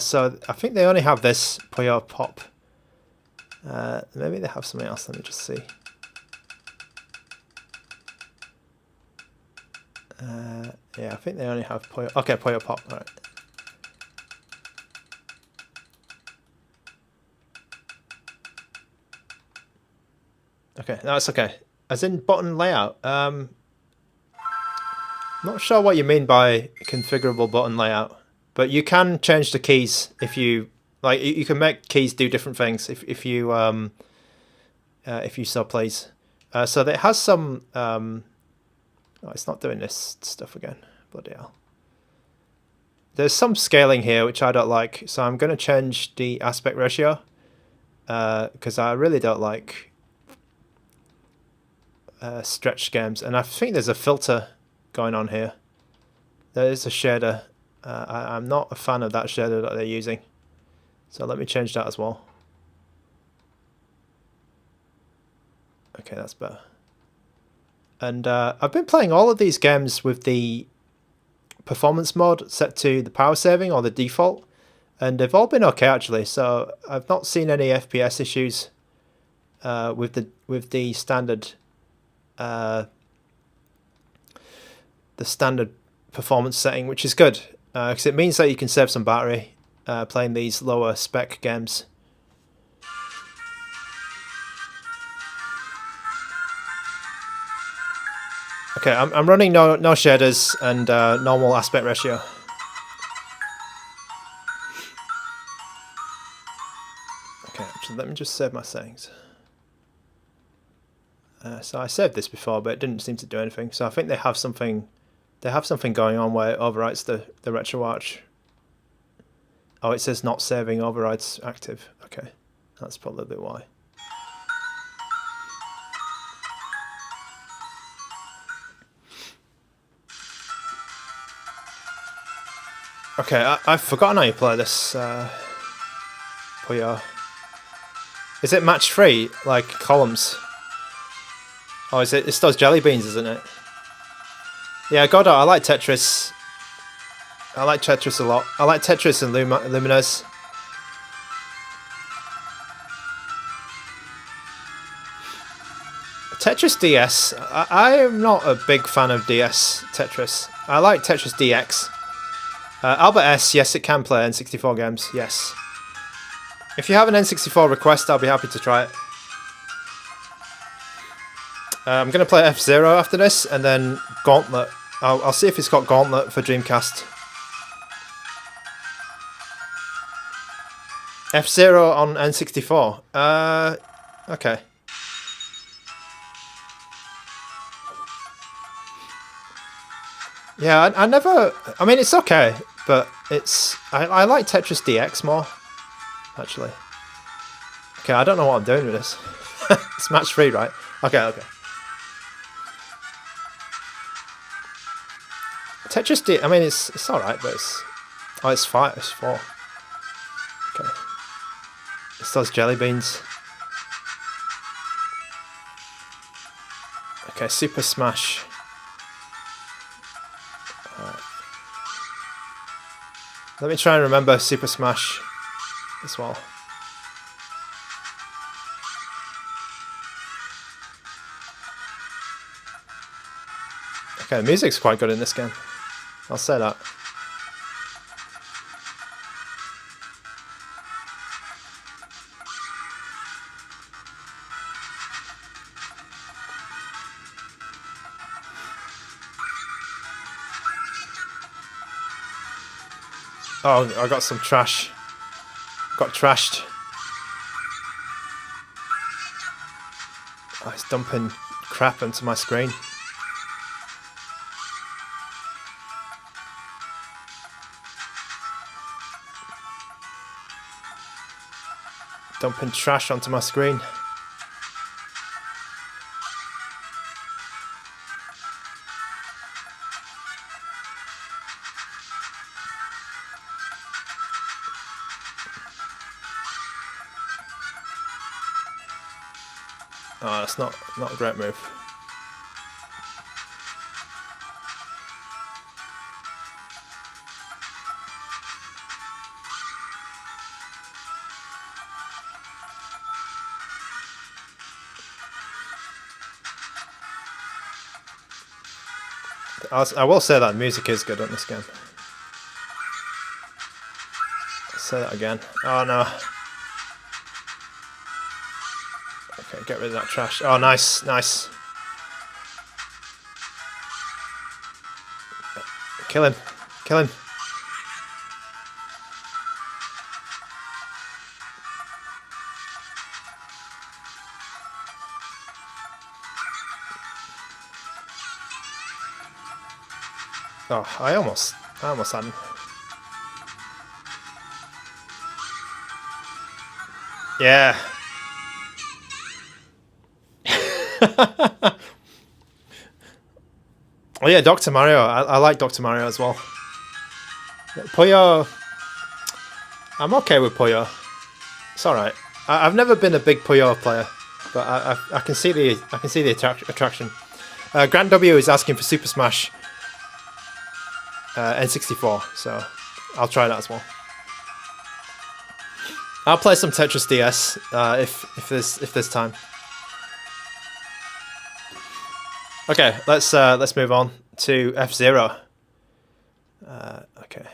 So I think they only have this Puyo Pop. Maybe they have something else. Let me just see. Yeah, I think they only have Puyo. Okay, Puyo Pop. All right. Okay, no, it's okay. As in button layout. Not sure what you mean by configurable button layout, but you can change the keys if you like. You can make keys do different things if you so please. So it has some. Oh, it's not doing this stuff again. Bloody hell. There's some scaling here which I don't like, so I'm going to change the aspect ratio because I really don't like stretched games, and I think there's a filter going on here. There is a shader. I'm not a fan of that shader that they're using. So let me change that as well. Okay, that's better. And I've been playing all of these games with the performance mode set to the power saving or the default. And they've all been okay actually. So I've not seen any FPS issues with the standard performance setting, which is good because it means that you can save some battery playing these lower spec games. Okay, I'm running no shaders and normal aspect ratio. Okay, actually, let me just save my settings. So I saved this before, but it didn't seem to do anything. So I think they have something. They have something going on where it overwrites the RetroArch. Oh, it says not saving overrides active. Okay, that's probably why. Okay, I've forgotten how you play this. Puyo. Is it match free, like columns? Oh, is it? It's those jelly beans, isn't it? Yeah, Godot. I like Tetris. I like Tetris a lot. I like Tetris and Lumines. Tetris DS. I am not a big fan of DS Tetris. I like Tetris DX. Albert S. Yes, it can play N64 games. Yes. If you have an N64 request, I'll be happy to try it. I'm going to play F-Zero after this, and then Gauntlet. I'll see if it's got Gauntlet for Dreamcast. F-Zero on N64. Okay. Yeah, I never... I mean, it's okay, but it's... I like Tetris DX more, actually. Okay, I don't know what I'm doing with this. It's match free, right? Okay. Tetris D... I mean, it's alright, but it's... Oh, it's 5. It's 4. Okay. It's those jelly beans. Okay, Super Smash. Let me try and remember Super Smash as well. Okay, the music's quite good in this game. I'll say that. Oh, I got some trash. Got trashed. Oh, it's dumping crap into my screen. Dumping trash onto my screen. Oh, that's not a great move. I will say that music is good on this game. I'll say that again. Oh no. Okay, get rid of that trash. Oh, nice. Kill him. Oh, I almost had him. Yeah. Oh yeah, Dr. Mario. I like Dr. Mario as well. Puyo. I'm okay with Puyo. It's all right. I've never been a big Puyo player, but I can see the attraction. Grant W is asking for Super Smash N64, so I'll try that as well. I'll play some Tetris DS if there's time. Okay, let's move on to F-Zero. Okay.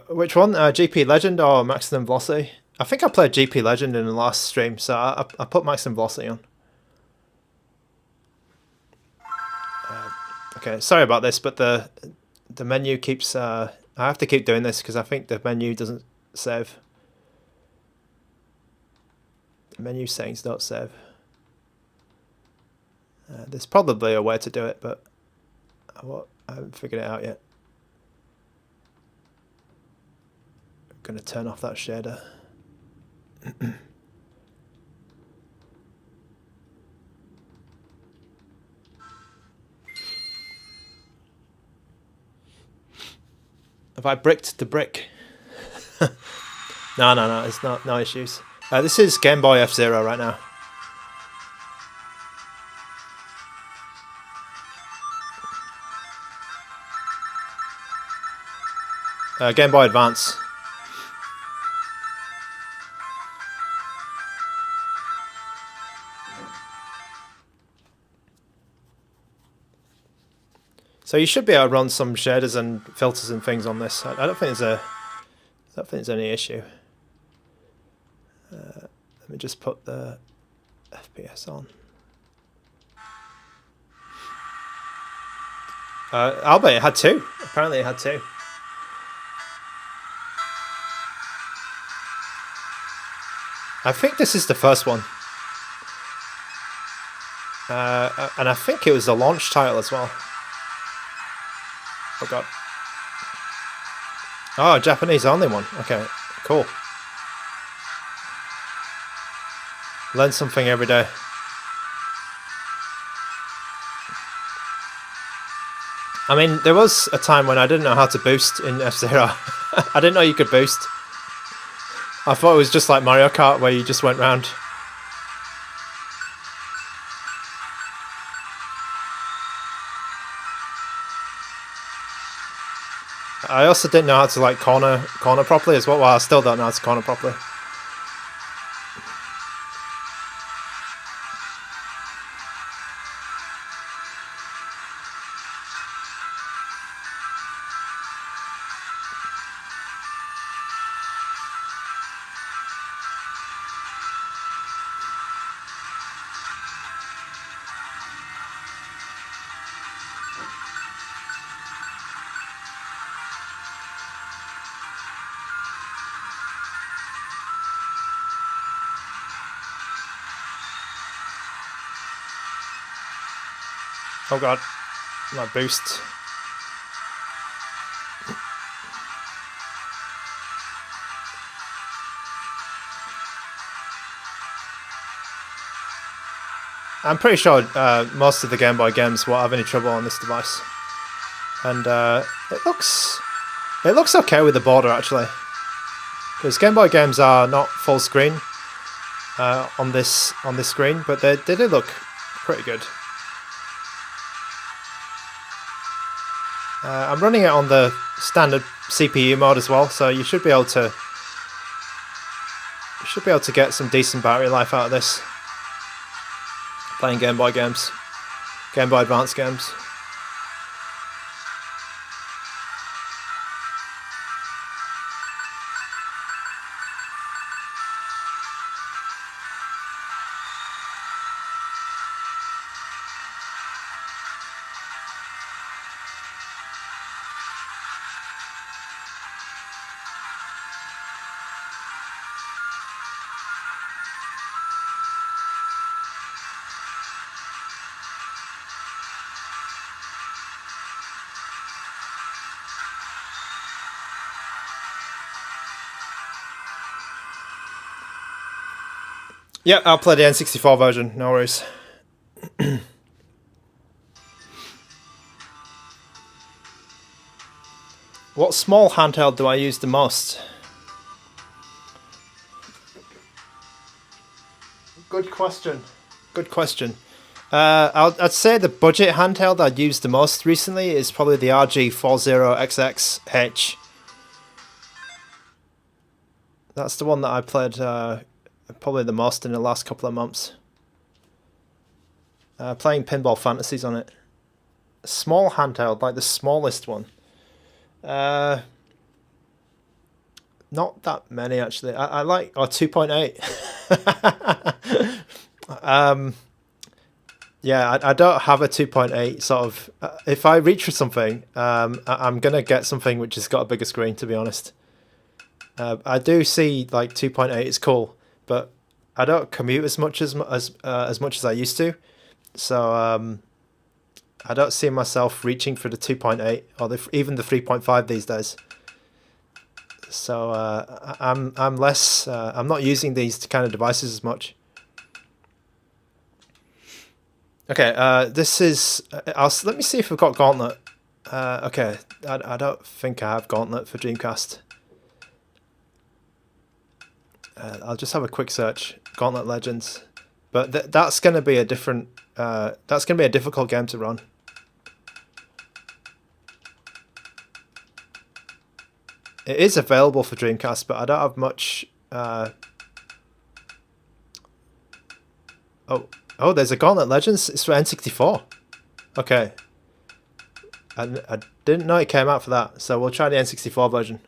Which one? GP Legend or Maximum Velocity? I think I played GP Legend in the last stream, so I put Maximum Velocity on. Okay, sorry about this, but the menu keeps... I have to keep doing this because I think the menu doesn't save. The menu settings don't save. There's probably a way to do it, but I haven't figured it out yet. I'm going to turn off that shader. Have I bricked the brick? No, it's not. No issues. This is Game Boy F-Zero right now. Game Boy Advance. So you should be able to run some shaders and filters and things on this. I don't think there's any issue. Let me just put the FPS on. Albert, it had two. Apparently it had two. I think this is the first one. And I think it was the launch title as well. Oh god. Oh, Japanese only one. Okay, cool. Learn something every day. I mean, there was a time when I didn't know how to boost in F-Zero. I didn't know you could boost. I thought it was just like Mario Kart where you just went round. I also didn't know how to like corner properly as well. Well, I still don't know how to corner properly. Oh god, my boost. I'm pretty sure most of the Game Boy games won't have any trouble on this device, and it looks okay with the border actually, because Game Boy games are not full screen on this screen, but they do look pretty good. I'm running it on the standard CPU mode as well, so you should be able to get some decent battery life out of this. Playing Game Boy games, Game Boy Advance games. Yeah, I'll play the N64 version, no worries. What small handheld do I use the most? Good question. Good question. I'd say the budget handheld I'd used the most recently is probably the RG40XX That's the one that I played probably the most in the last couple of months. Playing Pinball Fantasies on it. Small handheld, like the smallest one. Not that many actually. I like 2.8. Yeah, I don't have a 2.8 sort of. If I reach for something, I'm gonna get something which has got a bigger screen. To be honest, I do see like 2.8 is cool, but I don't commute as much as much as I used to, so I don't see myself reaching for the 2.8 or even the 3.5 these days. So I'm less. I'm not using these kind of devices as much. Okay, this is. Let me see if we've got Gauntlet. Okay, I don't think I have Gauntlet for Dreamcast. I'll just have a quick search. Gauntlet Legends, but that's going to be a different. That's going to be a difficult game to run. It is available for Dreamcast, but I don't have much. Oh, there's a Gauntlet Legends. It's for N64. Okay. I didn't know it came out for that, so we'll try the N64 version.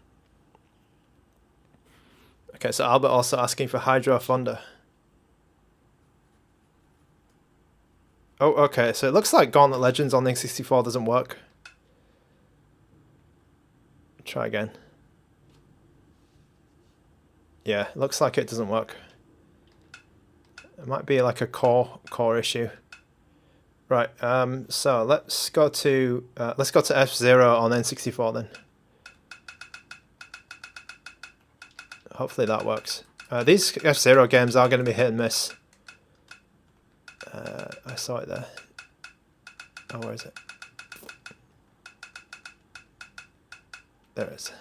Okay, so Albert also asking for Hydro Thunder. Oh, okay, so it looks like Gauntlet Legends on the N64 doesn't work. Try again. Yeah, it looks like it doesn't work. It might be like a core issue. Right. So let's go to F-Zero on N64 then. Hopefully that works. These F-Zero games are going to be hit and miss. I saw it there. Oh, where is it? There it is.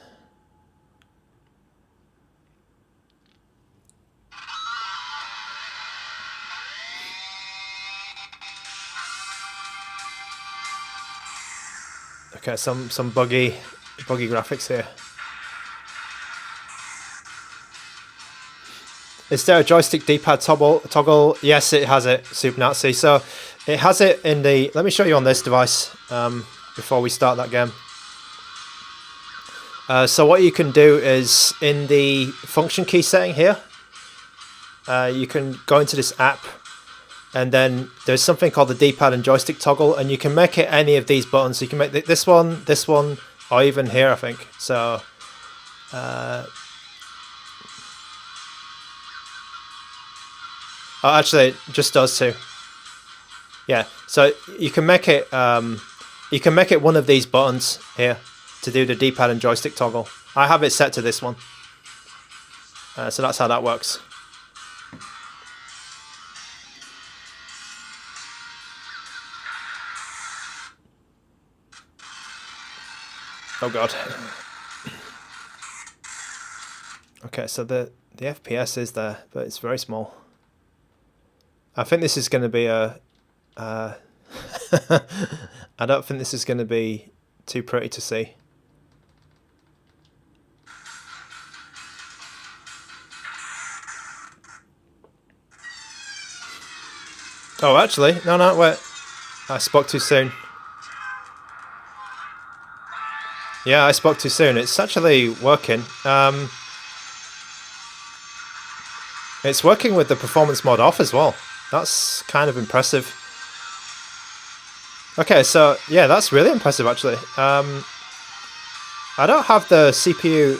Okay, some buggy graphics here. Is there a joystick D-pad toggle? Yes, it has it, Super Nazi. So it has it in the. Let me show you on this device before we start that game. So what you can do is in the function key setting here, you can go into this app, and then there's something called the D-pad and joystick toggle, and you can make it any of these buttons. So you can make this one, or even here, I think. So. Oh, actually, it just does too. Yeah, so you can make it. You can make it one of these buttons here to do the D-pad and joystick toggle. I have it set to this one, so that's how that works. Oh god. Okay, so the FPS is there, but it's very small. I think this is going to be a. I don't think this is going to be too pretty to see. Oh, actually, no, wait. I spoke too soon. Yeah, I spoke too soon. It's actually working. It's working with the performance mod off as well. That's kind of impressive. Okay, so yeah, that's really impressive actually. I don't have the CPU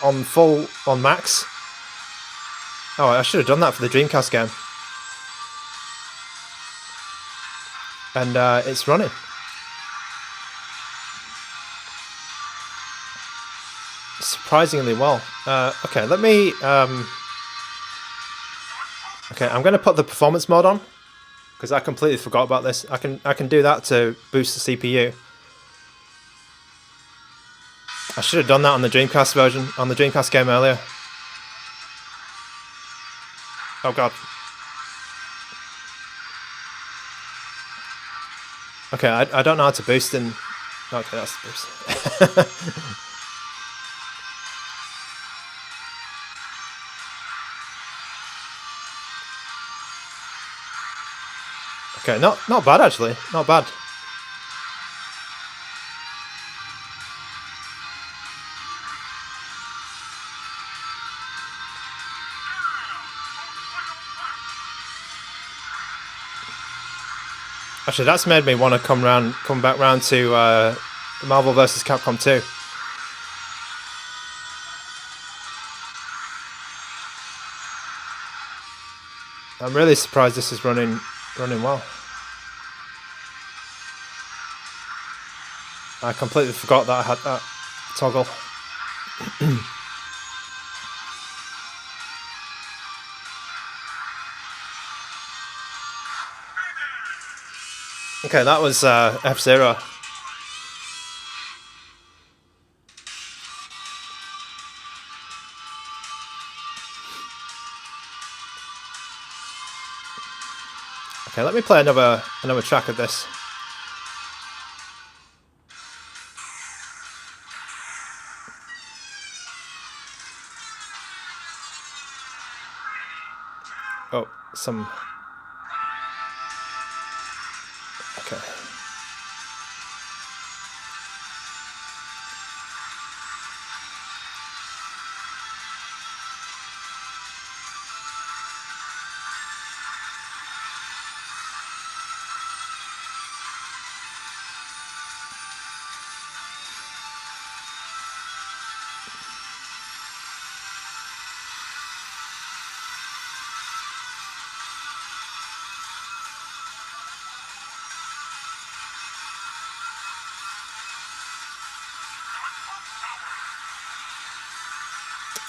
on max. Oh, I should have done that for the Dreamcast game. And it's running. Surprisingly well. Okay, let me Okay, I'm going to put the performance mode on because I completely forgot about this. I can do that to boost the CPU. I should have done that on the Dreamcast version, on the Dreamcast game earlier. Oh god. Okay, I don't know how to boost in... Okay, that's the boost. Okay, not bad actually, not bad. Actually, that's made me want to come back round to Marvel vs. Capcom 2. I'm really surprised this is running well. I completely forgot that I had that toggle. Okay, that was F-Zero. Okay, let me play another track of this. Oh, some... Okay.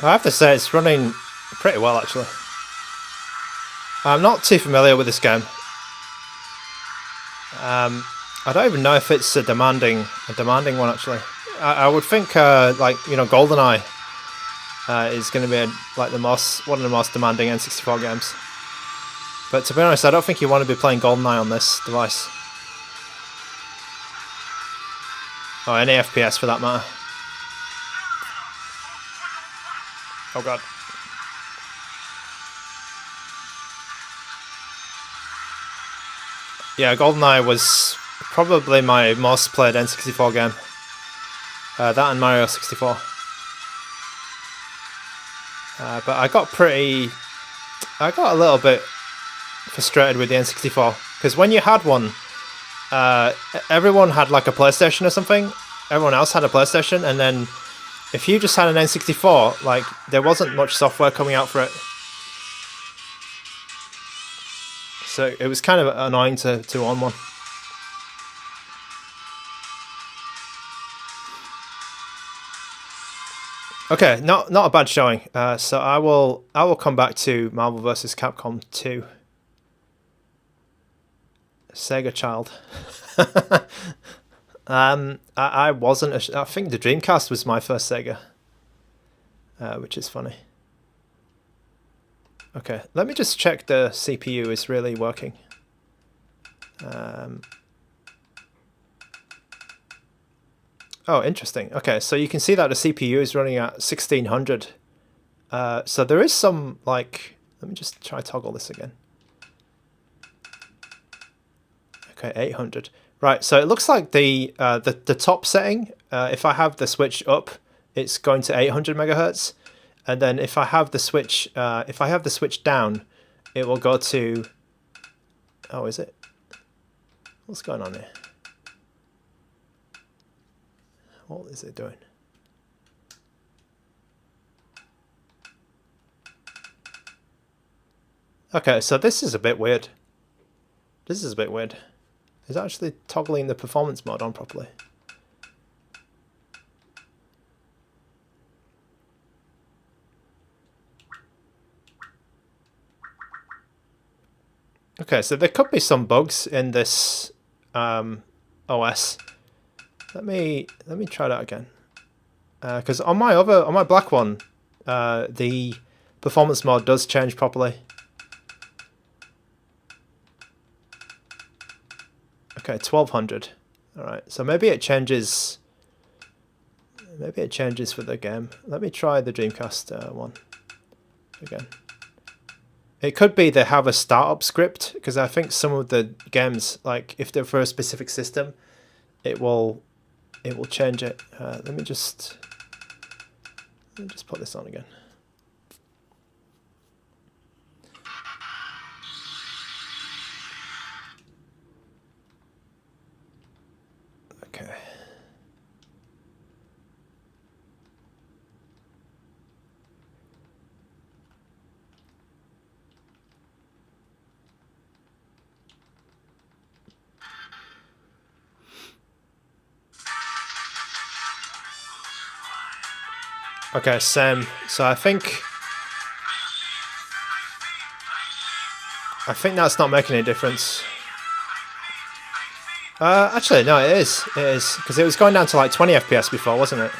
I have to say it's running pretty well actually. I'm not too familiar with this game. I don't even know if it's a demanding one actually. I would think like, you know, GoldenEye is going to be like one of the most demanding N64 games. But to be honest, I don't think you want to be playing GoldenEye on this device. Or any FPS for that matter. Oh god. Yeah, GoldenEye was probably my most played N64 game. That and Mario 64. But I got a little bit frustrated with the N64 because when you had one, everyone had like a PlayStation or something. Everyone else had a PlayStation, and then if you just had an N64, like there wasn't much software coming out for it. So it was kind of annoying to own one. Okay, not a bad showing. So I will come back to Marvel vs. Capcom 2. Sega child. I wasn't. I think the Dreamcast was my first Sega, which is funny. Okay, let me just check the CPU is really working. Oh, interesting. Okay, so you can see that the CPU is running at 1600. So there is some, like, let me just try toggle this again. Okay, 800. Right, so it looks like the top setting, if I have the switch up, it's going to 800 megahertz. And then if I have the switch down, it will go to... Oh, is it? What's going on here? What is it doing? Okay, so this is a bit weird. This is a bit weird. It's actually toggling the performance mode on properly. Okay, so there could be some bugs in this OS. Let me try that again. Because on my black one, the performance mode does change properly. Okay, 1200. All right, so maybe it changes. Maybe it changes for the game. Let me try the Dreamcast one again. It could be they have a startup script, because I think some of the games, like if they're for a specific system, it will change it. Let me just put this on again. Okay. Okay, same. So I think that's not making any difference. Actually, no, it is. It is, because it was going down to like 20 FPS before, wasn't it?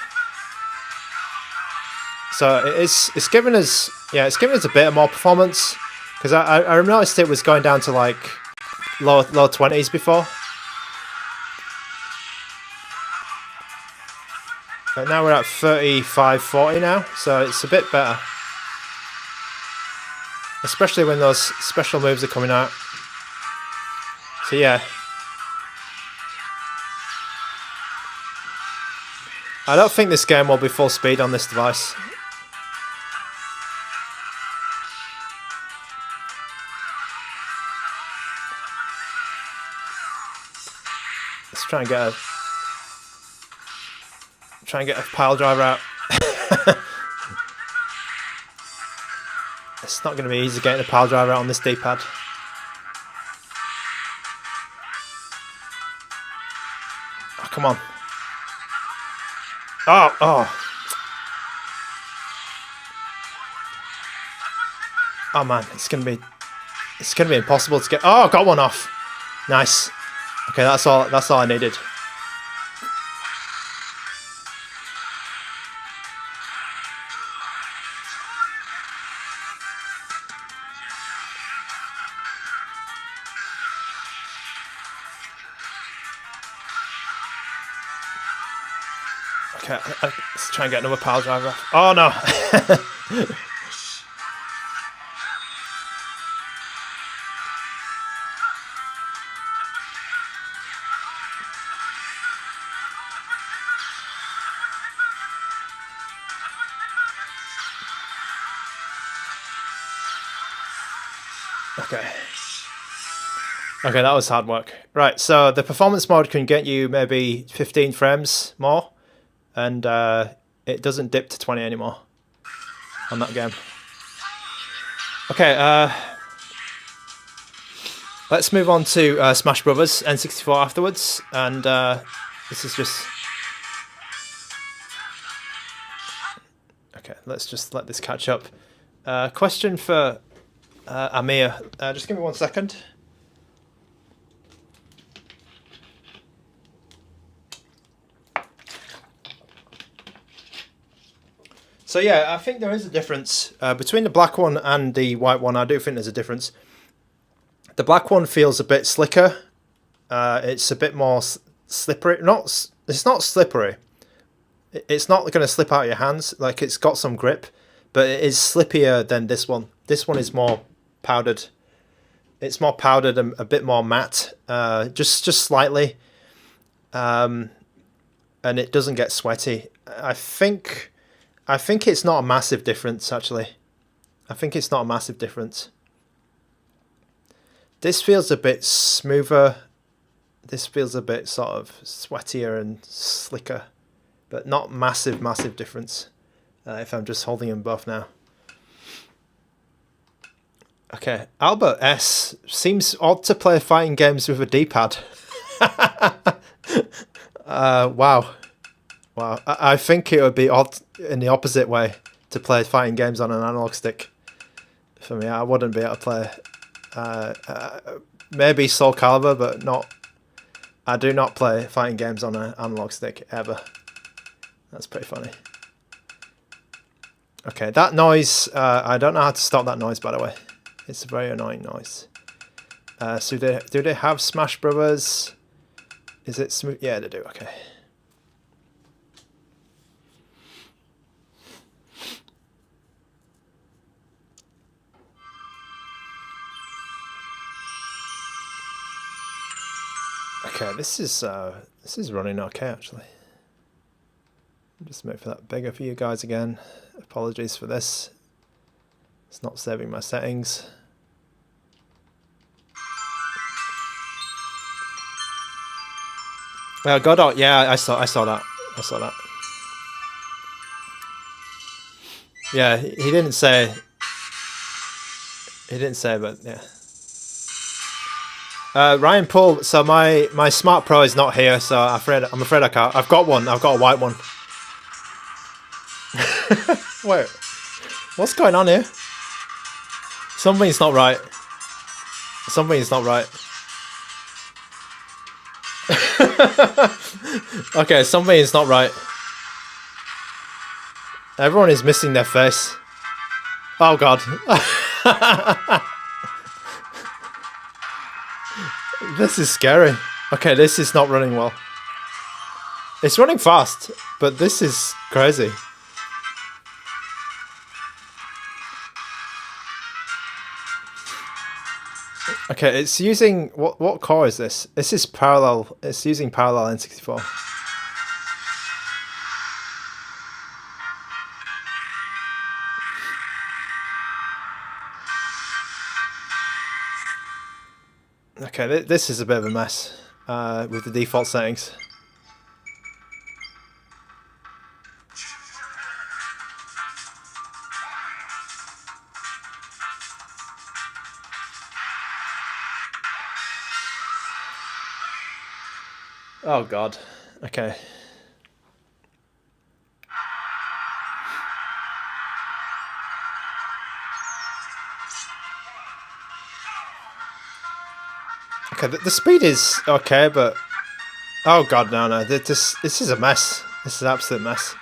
So it's giving us, yeah, it's giving us a bit more performance, because I noticed it was going down to like low 20s before. But now we're at 35, 40 now, so it's a bit better. Especially when those special moves are coming out. So yeah. I don't think this game will be full speed on this device. Let's try and get a pile driver out. It's not going to be easy getting a pile driver out on this D-pad. Oh, come on. Oh. Oh man, it's gonna be impossible to get. Oh, got one off. Nice. Okay, that's all I needed. Okay, let's try and get another pile driver off. Oh no! Okay, that was hard work. Right, so the performance mode can get you maybe 15 frames more, and it doesn't dip to 20 anymore on that game. Okay, let's move on to Smash Brothers N64 afterwards, and this is just... Okay, let's just let this catch up. Question for Amir. Just give me 1 second. So yeah, I think there is a difference between the black one and the white one. I do think there's a difference. The black one feels a bit slicker. It's a bit more slippery. It's not slippery. It's not going to slip out of your hands. Like, it's got some grip, but it is slippier than this one. This one is more powdered. It's more powdered and a bit more matte, just slightly. And it doesn't get sweaty. I think it's not a massive difference, actually. I think it's not a massive difference. This feels a bit smoother. This feels a bit sort of sweatier and slicker, but not massive difference if I'm just holding them both now. Okay, Albert S. seems odd to play fighting games with a D-pad. Wow. I think it would be odd in the opposite way to play fighting games on an analog stick. For me, I wouldn't be able to play Maybe Soul Calibur, but not. I do not play fighting games on an analog stick ever. That's pretty funny. Okay, that noise. I don't know how to stop that noise, by the way. It's a very annoying noise. So do they have Smash Brothers? Is it smooth? Yeah, they do. Okay. Okay, this is running okay actually. Just make for that bigger for you guys again. Apologies for this. It's not saving my settings. Godot, yeah, I saw that. I saw that. Yeah, he didn't say. He didn't say, but yeah. Ryan Paul, so my Smart Pro is not here, so I'm afraid I can't. I've got one. I've got a white one. Wait, what's going on here? Something's not right. Something's not right. Okay, something is not right. Everyone is missing their face. Oh god. This is scary. Okay, this is not running well. It's running fast, but this is crazy. Okay, it's using what core is this? This is parallel. It's using parallel N64. Okay, this is a bit of a mess with the default settings. Oh god. Okay. Okay, the speed is okay, but oh god, no, this is a mess. This is an absolute mess.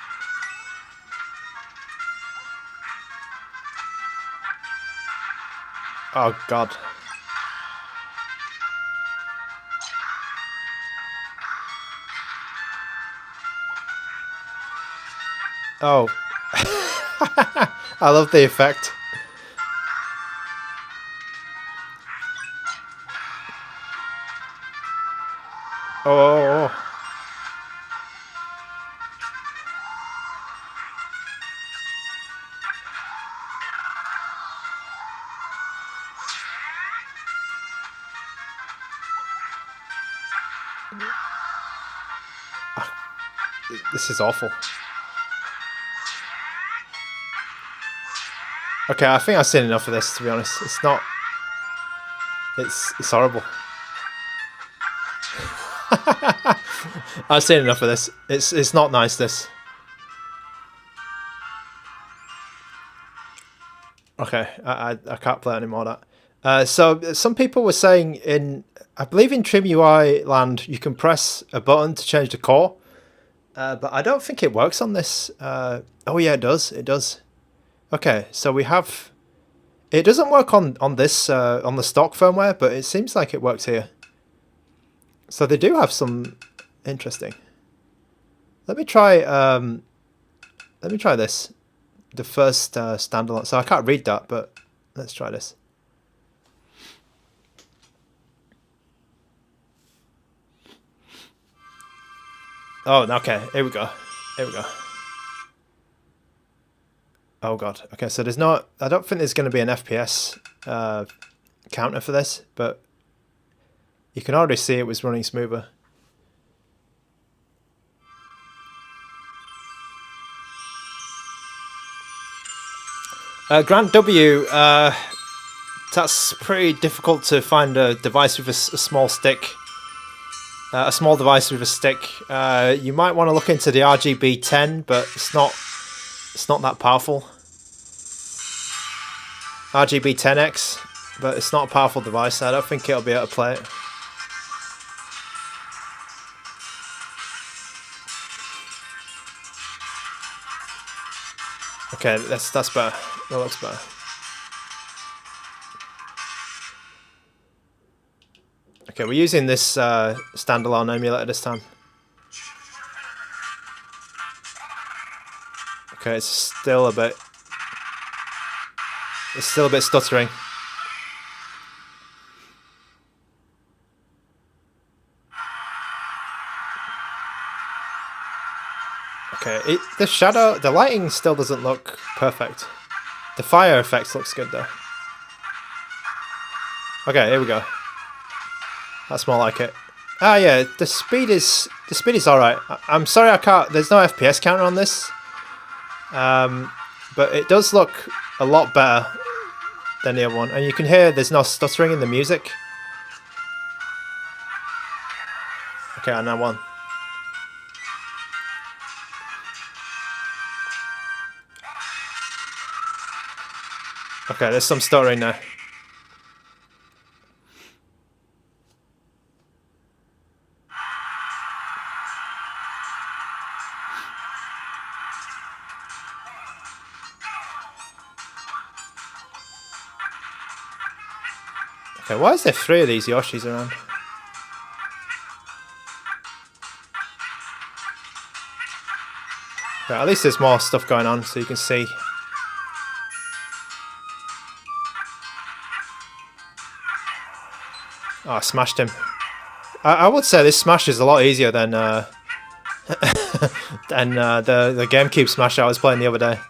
Oh god. Oh. I love the effect. Oh. This is awful. Okay, I think I've seen enough of this, to be honest. It's not... It's horrible. I've seen enough of this. It's not nice, this. Okay, I can't play any more of that. So, some people were saying I believe in TRIMUI land, you can press a button to change the core. But I don't think it works on this. Oh yeah, it does. It does. Okay, so we have... It doesn't work on this, on the stock firmware, but it seems like it works here. So they do have some... Interesting. Let me try this. The first standalone. So I can't read that, but let's try this. Oh, okay. Here we go. Here we go. Oh god. Okay, so there's not... I don't think there's going to be an FPS counter for this, but you can already see it was running smoother. Grant W, that's pretty difficult to find a device with a small stick. A small device with a stick. You might want to look into the RGB10, but it's not that powerful. RGB10X. but it's not a powerful device, so I don't think it'll be able to play it. Okay, that's better. That looks better. Okay, we're using this standalone emulator this time. Okay, it's still a bit stuttering. Okay, the lighting still doesn't look perfect. The fire effect looks good though. Okay, here we go. That's more like it. Ah, yeah, the speed is alright. I'm sorry I can't. There's no FPS counter on this, but it does look a lot better than the other one, and you can hear there's no stuttering in the music. Okay, and now one. Okay, there's some stuttering there. Okay, why is there 3 of these Yoshis around? Okay, at least there's more stuff going on so you can see. Oh, I smashed him. I would say this smash is a lot easier than the GameCube smash I was playing the other day.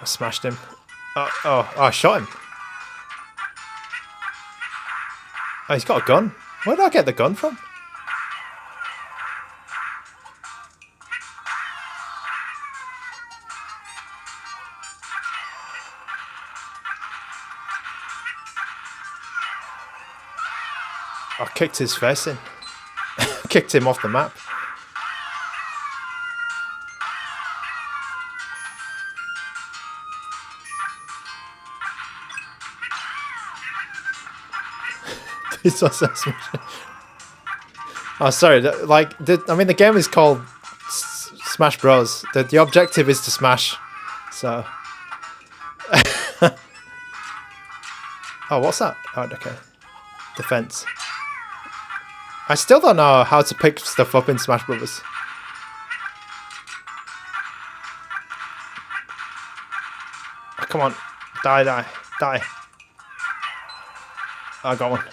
I smashed him. Oh, I shot him. Oh, he's got a gun. Where did I get the gun from? I kicked his face in. Kicked him off the map. This was so smashing. Oh, sorry. I mean, the game is called Smash Bros. The objective is to smash. So. Oh, what's that? Oh, okay. Defense. I still don't know how to pick stuff up in Smash Brothers. Oh, come on. Die, die, die. I got one.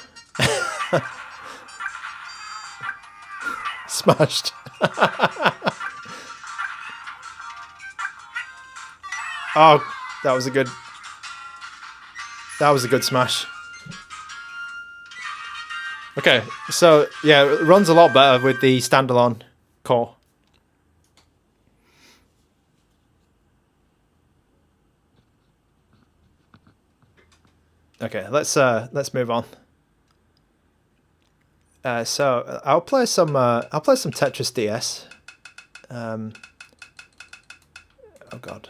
Smashed. Oh, that was a good smash. Okay, so yeah, it runs a lot better with the standalone core. Okay, let's move on. So I'll play some Tetris DS. Oh god.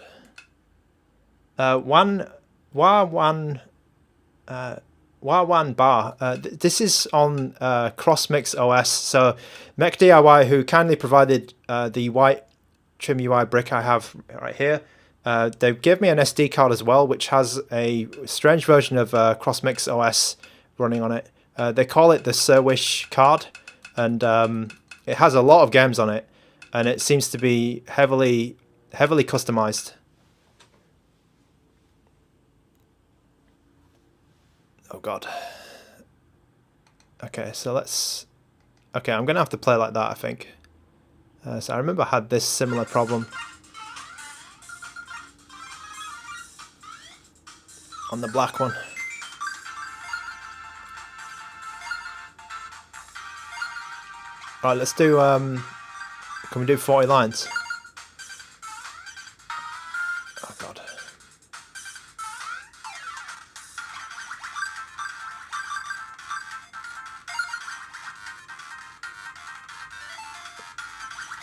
One bar. This is on CrossMix OS. So Mech DIY, who kindly provided the white TRIMUI brick I have right here. They gave me an SD card as well, which has a strange version of CrossMix OS running on it. They call it the Sirwish card, and it has a lot of games on it, and it seems to be heavily customized. Oh god. Okay, so let's... Okay, I'm gonna have to play like that, I think. So I remember I had this similar problem on the black one. Alright, let's do... can we do 40 lines? Oh god.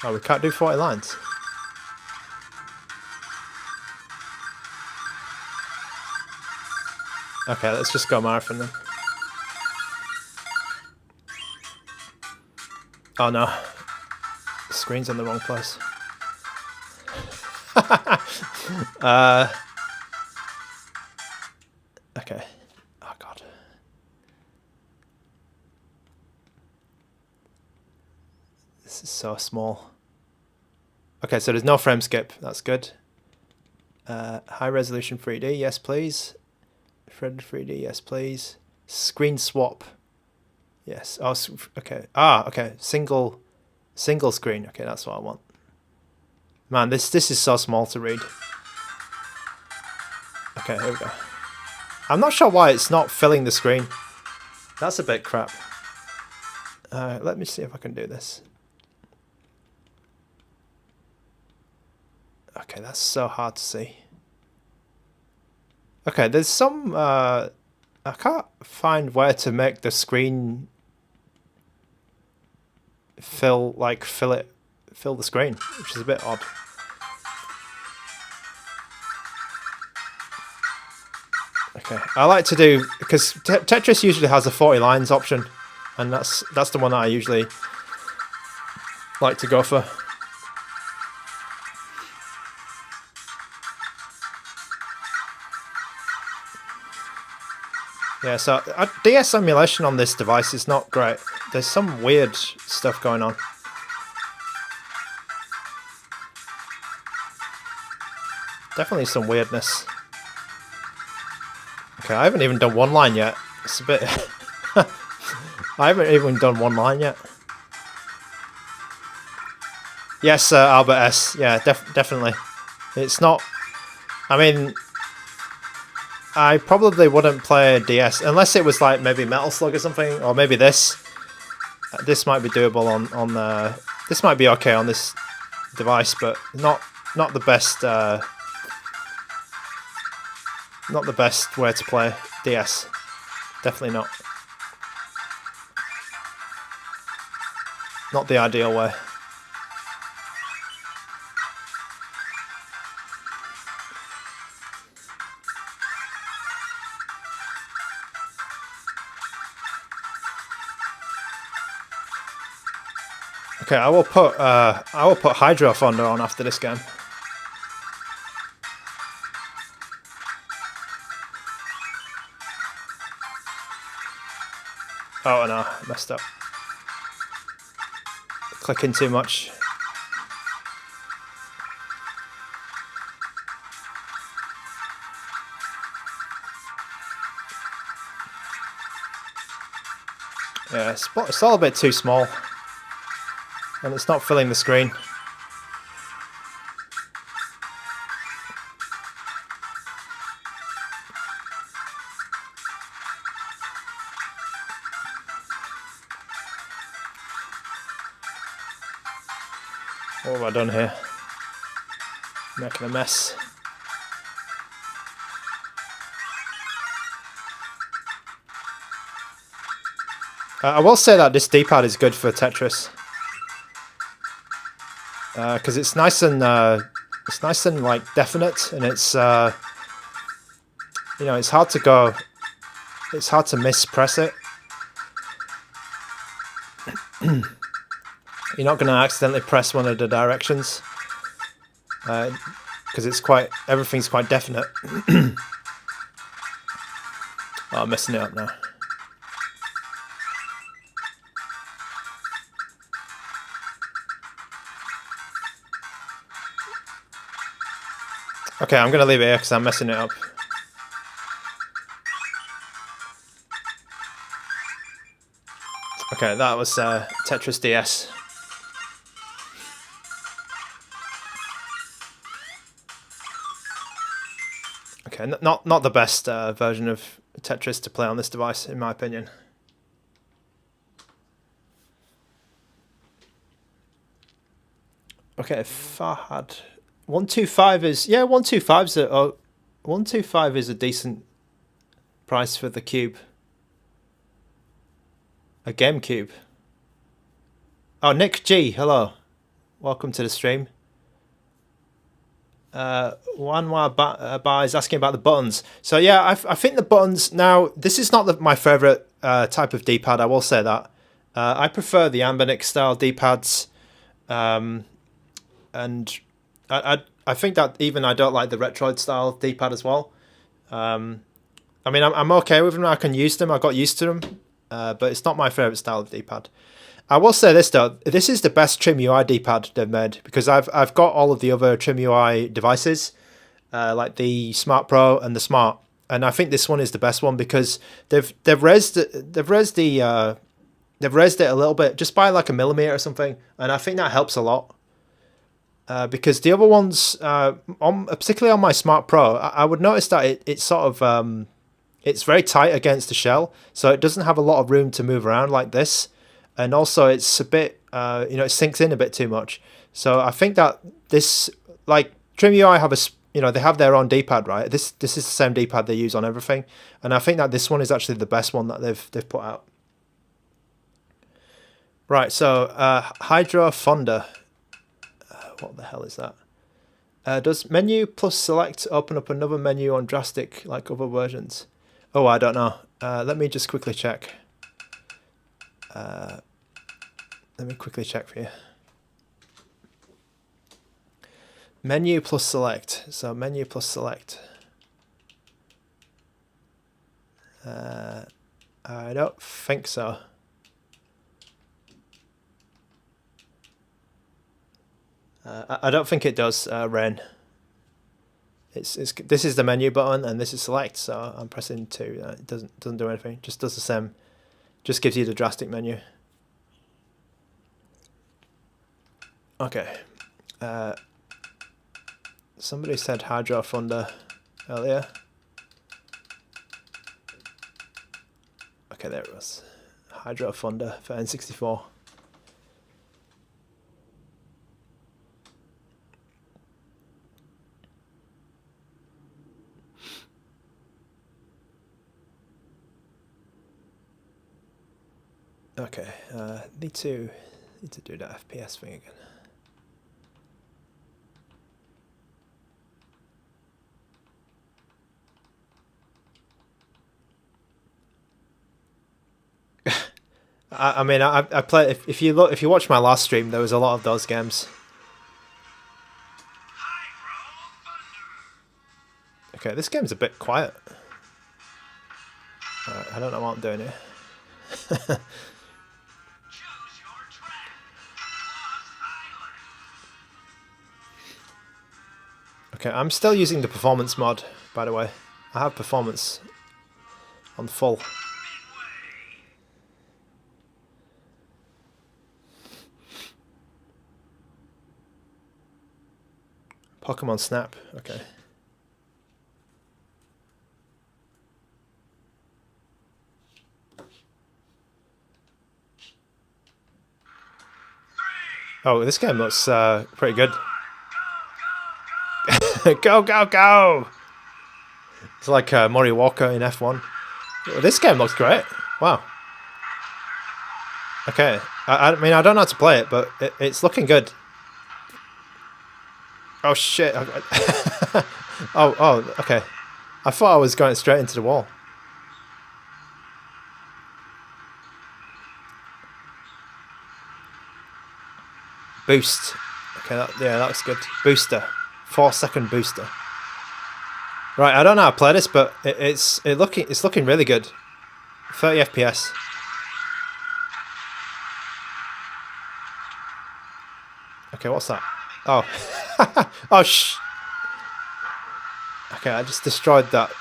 Oh, we can't do 40 lines. Okay, let's just go marathon then. Oh no. The screen's in the wrong place. Okay. Oh god. This is so small. Okay, so there's no frame skip. That's good. High resolution 3D, yes please. Fred 3D, yes please. Screen swap. Yes. Oh, okay. Ah, okay. Single screen. Okay, that's what I want. Man, this is so small to read. Okay, here we go. I'm not sure why it's not filling the screen. That's a bit crap. Let me see if I can do this. Okay, that's so hard to see. Okay, there's some... I can't find where to make the screen fill the screen, which is a bit odd. Okay, I like to do, because Tetris usually has a 40 lines option, and that's the one that I usually like to go for. Yeah, so DS emulation on this device is not great. There's some weird stuff going on. Definitely some weirdness. Okay, I haven't even done one line yet. It's a bit... I haven't even done one line yet. Yes, Albert S. Yeah, definitely. It's not... I mean... I probably wouldn't play a DS unless it was like maybe Metal Slug or something, or maybe this. This might be doable on the. This might be okay on this device, but not the best. Not the best way to play DS. Definitely not. Not the ideal way. Okay, I will put Hydro Thunder on after this game. Oh no, I messed up. Clicking too much. Yeah, it's all a bit too small. And it's not filling the screen. What have I done here? Making a mess. I will say that this D-pad is good for Tetris. Because it's nice and like definite, and it's you know, it's hard to mispress it. You're not going to accidentally press one of the directions because everything's quite definite. Oh, I'm messing it up now. Okay, I'm going to leave it here because I'm messing it up. Okay, that was Tetris DS. Okay, not the best version of Tetris to play on this device, in my opinion. Okay, Fahad. 125 is 125 is a decent price for the cube. A GameCube. Oh, Nick G, hello. welcome to the stream. One bar is asking about the buttons. So yeah, I think the buttons, now this is not my favorite type of D-pad, I will say that. I prefer the Anbernic style D-pads, and I think that even I don't like the Retroid style D-pad as well. I mean, I'm okay with them. I can use them. I got used to them, but it's not my favorite style of D-pad. I will say this though, this is the best TRIMUI D-pad they've made, because I've got all of the other TRIMUI devices, like the Smart Pro and the Smart, and I think this one is the best one because they've raised it a little bit, just by like a millimeter or something, and I think that helps a lot. Because the other ones, particularly on my Smart Pro, I would notice that it's sort of it's very tight against the shell, so it doesn't have a lot of room to move around like this. And also it's a bit, it sinks in a bit too much. So I think that this, like TRIMUI have they have their own D-pad, right? This is the same D-pad they use on everything. And I think that this one is actually the best one that they've put out. Right, so Hydro Fonda. What the hell is that? Does menu plus select open up another menu on drastic like other versions? Oh, I don't know. Let me just quickly check. Let me quickly check for you. Menu plus select. So menu plus select. I don't think so. I don't think it does, Ren. This is the menu button and this is select, so I'm pressing 2. It doesn't do anything. Just does the same. Just gives you the drastic menu. Okay. Somebody said Hydro Fonda earlier. Okay, there it was. Hydro Fonda for N64. Okay, need to do that FPS thing again. I mean, I play. If you watch my last stream, there was a lot of those games. Okay, this game's a bit quiet. I don't know what I'm doing here. Okay, I'm still using the performance mod, by the way. I have performance on full. Pokémon Snap, okay. Oh, this game looks pretty good. Go, go, go! It's like Murray Walker in F1. This game looks great. Wow. Okay, I mean, I don't know how to play it, but it's looking good. Oh shit! oh, okay. I thought I was going straight into the wall. Boost. Okay, that looks good. Booster. 4-second booster. Right, I don't know how to play this, but it's looking really good. 30 FPS. Okay, what's that? Oh. Oh, okay, I just destroyed that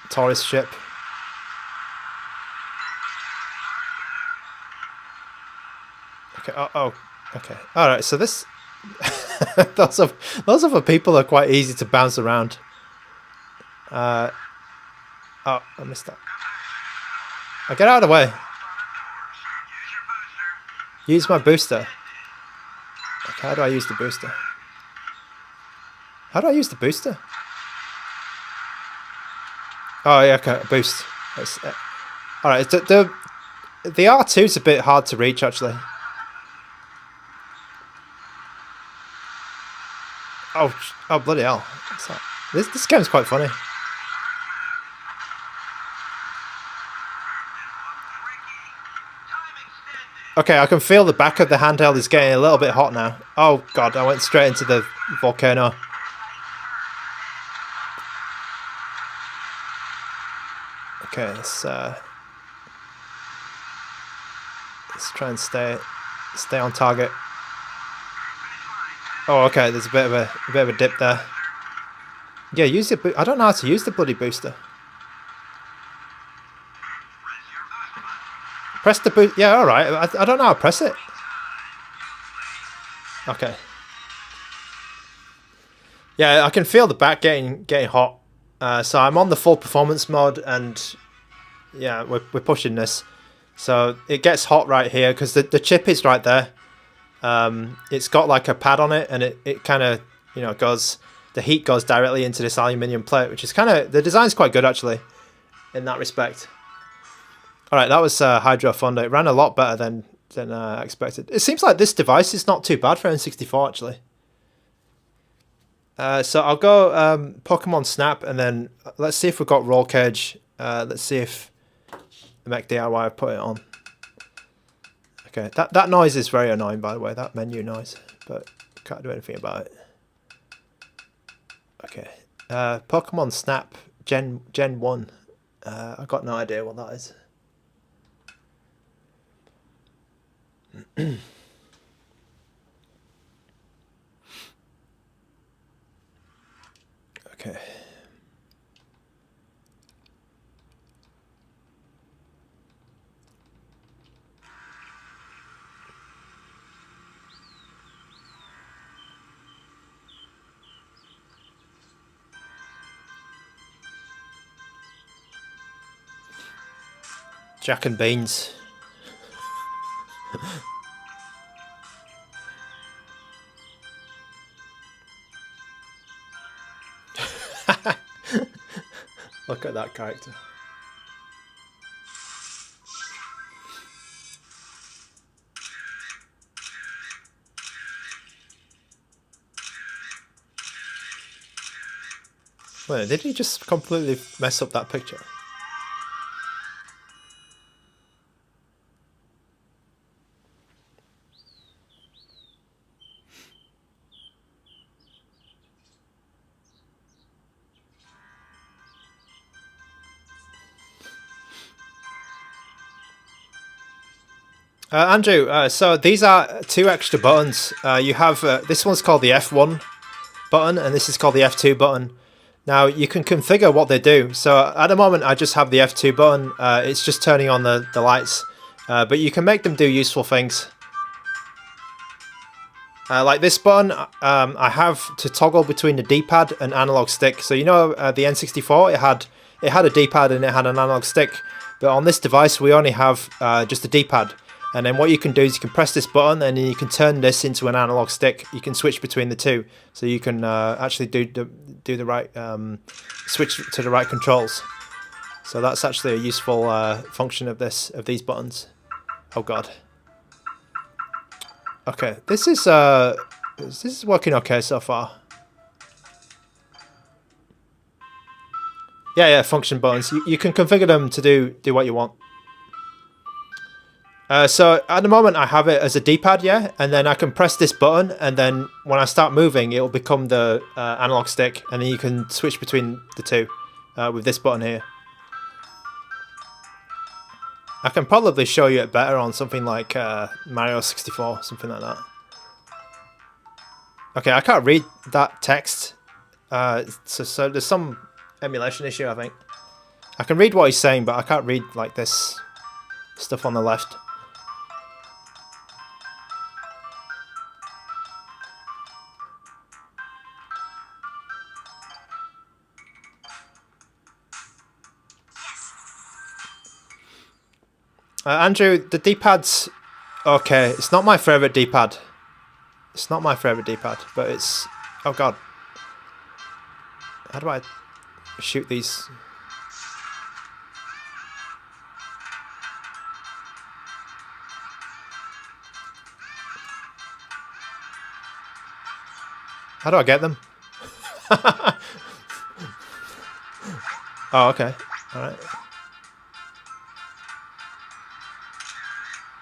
tourist ship. Okay, oh, okay. Alright, so this... those other people are quite easy to bounce around. Oh, I missed that. Oh, get out of the way. Use my booster. Okay, how do I use the booster? How do I use the booster? Oh yeah, okay, boost. Alright, the R2's a bit hard to reach actually. Oh bloody hell! What's that? This game's quite funny. Okay, I can feel the back of the handheld is getting a little bit hot now. Oh god, I went straight into the volcano. Okay, let's try and stay on target. Oh, okay. There's a bit of a dip there. Yeah, use it. I don't know how to use the bloody booster. Press the boost. Yeah, all right. I don't know how to press it. Okay. Yeah, I can feel the back getting hot. So I'm on the full performance mode, and yeah, we're pushing this. So it gets hot right here because the chip is right there. It's got like a pad on it, and it kind of, you know, the heat goes directly into this aluminium plate, which is kind of, the design's quite good actually in that respect. All right, that was Hydro Thunder. It ran a lot better than expected. It seems like this device is not too bad for N64 actually. So I'll go Pokemon Snap, and then let's see if we've got Roll Cage. Let's see if the Mech DIY put it on. Okay, that noise is very annoying, by the way, that menu noise, but can't do anything about it. Okay, Pokemon Snap Gen 1. I've got no idea what that is. Okay. Jack and Beans. Look at that character. Wait, did he just completely mess up that picture? Andrew, so these are 2 extra buttons. You have this one's called the F1 button, and this is called the F2 button. Now you can configure what they do. So at the moment I just have the F2 button. It's just turning on the lights, but you can make them do useful things. Like this button, I have to toggle between the D-pad and analog stick. So you know the N64, it had a D-pad and it had an analog stick, but on this device we only have just a D-pad. And then what you can do is you can press this button, and then you can turn this into an analog stick. You can switch between the two, so you can actually do the right switch to the right controls. So that's actually a useful function of these buttons. Oh god. Okay, this is working okay so far. Yeah, function buttons. You can configure them to do what you want. So at the moment I have it as a D-pad, yeah, and then I can press this button, and then when I start moving it'll become the analog stick, and then you can switch between the two with this button here. I can probably show you it better on something like Mario 64, something like that. Okay, I can't read that text, so there's some emulation issue, I think. I can read what he's saying, but I can't read like this stuff on the left. Andrew, the D-pad's okay. It's not my favourite D-pad. It's not my favourite D-pad, but it's... Oh god. How do I shoot these? How do I get them? Oh, okay. Alright.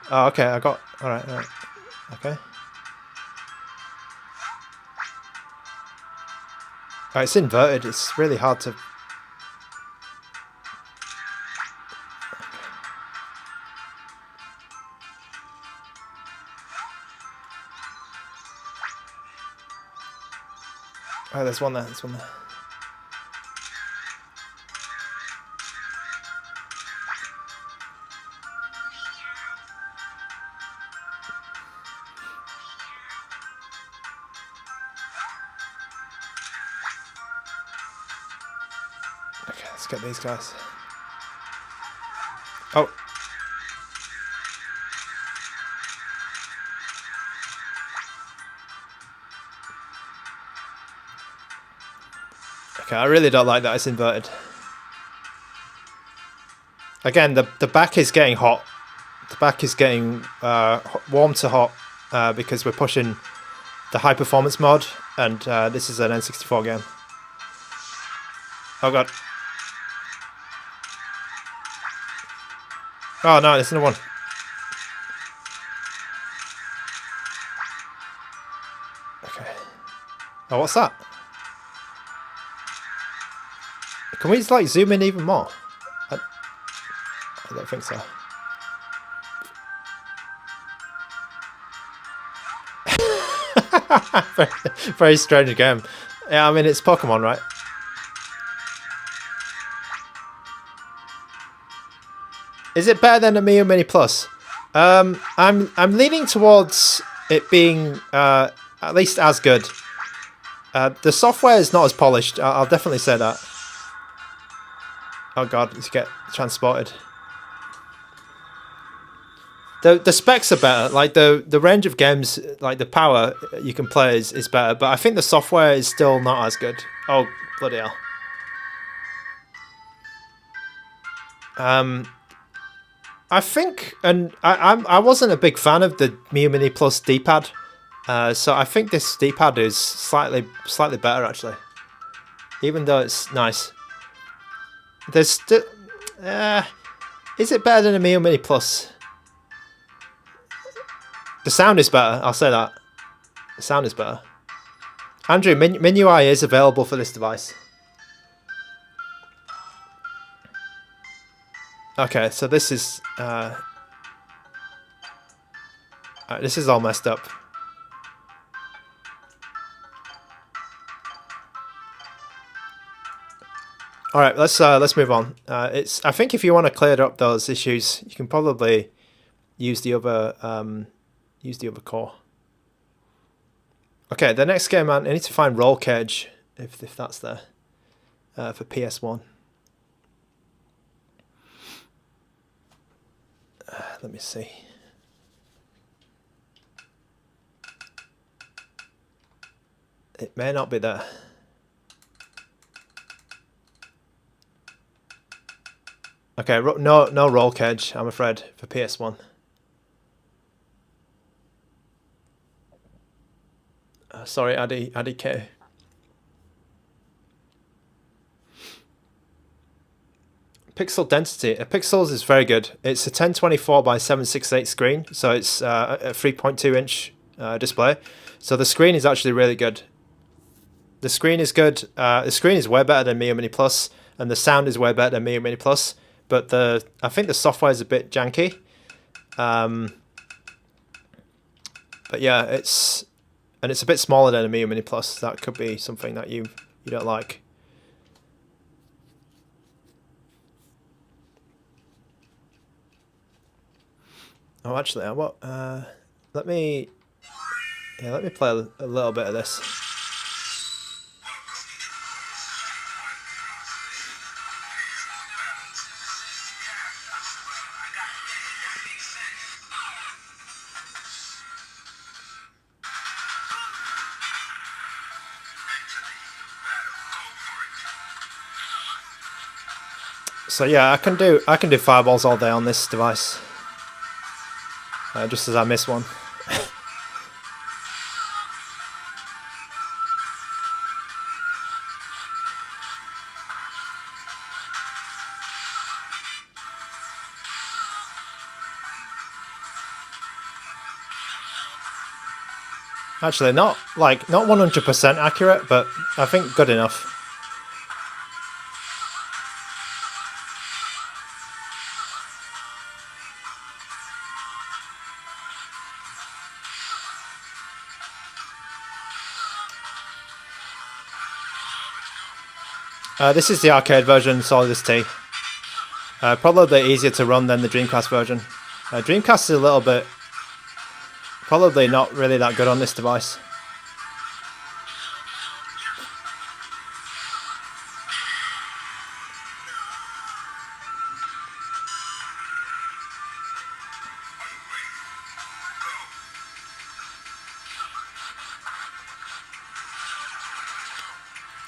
Oh, okay, I got... Alright, alright. Okay. Oh, it's inverted. It's really hard to... Oh, there's one there. There's one there. Okay, let's get these guys. Oh. Okay, I really don't like that it's inverted. Again, the back is getting hot. The back is getting warm to hot because we're pushing the high performance mode, and this is an N64 game. Oh god. Oh no, there's another one. Okay. Oh, what's that? Can we just like zoom in even more? I don't think so. Very strange game. Yeah, I mean it's Pokemon, right? Is it better than the Miu Mini Plus? I'm leaning towards it being at least as good. The software is not as polished. I'll definitely say that. Oh god, let's get transported. The specs are better. Like the range of games, like the power you can play is better. But I think the software is still not as good. Oh bloody hell. I think, and I wasn't a big fan of the Miu Mini Plus D-pad, so I think this D-pad is slightly better actually, even though it's nice. There's still, is it better than a Miu Mini Plus? The sound is better. I'll say that. The sound is better. Andrew, MINUI is available for this device. Okay, so this is this is all messed up. All right, let's move on. I think if you want to clear up those issues, you can probably use the other core. Okay, the next game, man, I need to find Roll Cage if that's there for PS1. Let me see. It may not be there. Okay, no Roll Cage, I'm afraid, for PS1. Sorry, Addy K. Pixel density. Pixels is very good. It's a 1024 by 768 screen, so it's a 3.2 inch display. So the screen is actually really good. The screen is good. The screen is way better than Miu Mini Plus, and the sound is way better than Miu Mini Plus. But I think the software is a bit janky. But yeah, it's a bit smaller than a Miu Mini Plus. That could be something that you don't like. Oh, actually, let me play a little bit of this. So yeah, I can do fireballs all day on this device. Just as I miss one. Actually, not 100% accurate, but I think good enough. This is the arcade version, Solidus T. Probably easier to run than the Dreamcast version. Dreamcast is a little bit... probably not really that good on this device.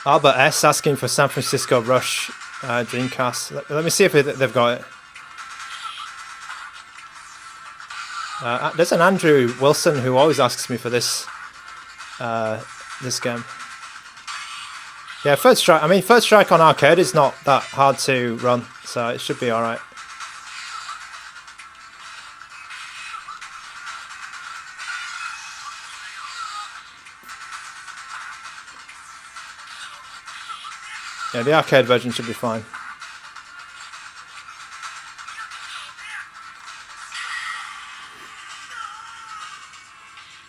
Albert S asking for San Francisco Rush Dreamcast. Let me see if they've got it. There's an Andrew Wilson who always asks me for this this game. Yeah, Third Strike. I mean, Third Strike on arcade is not that hard to run, so it should be all right. Yeah, the arcade version should be fine.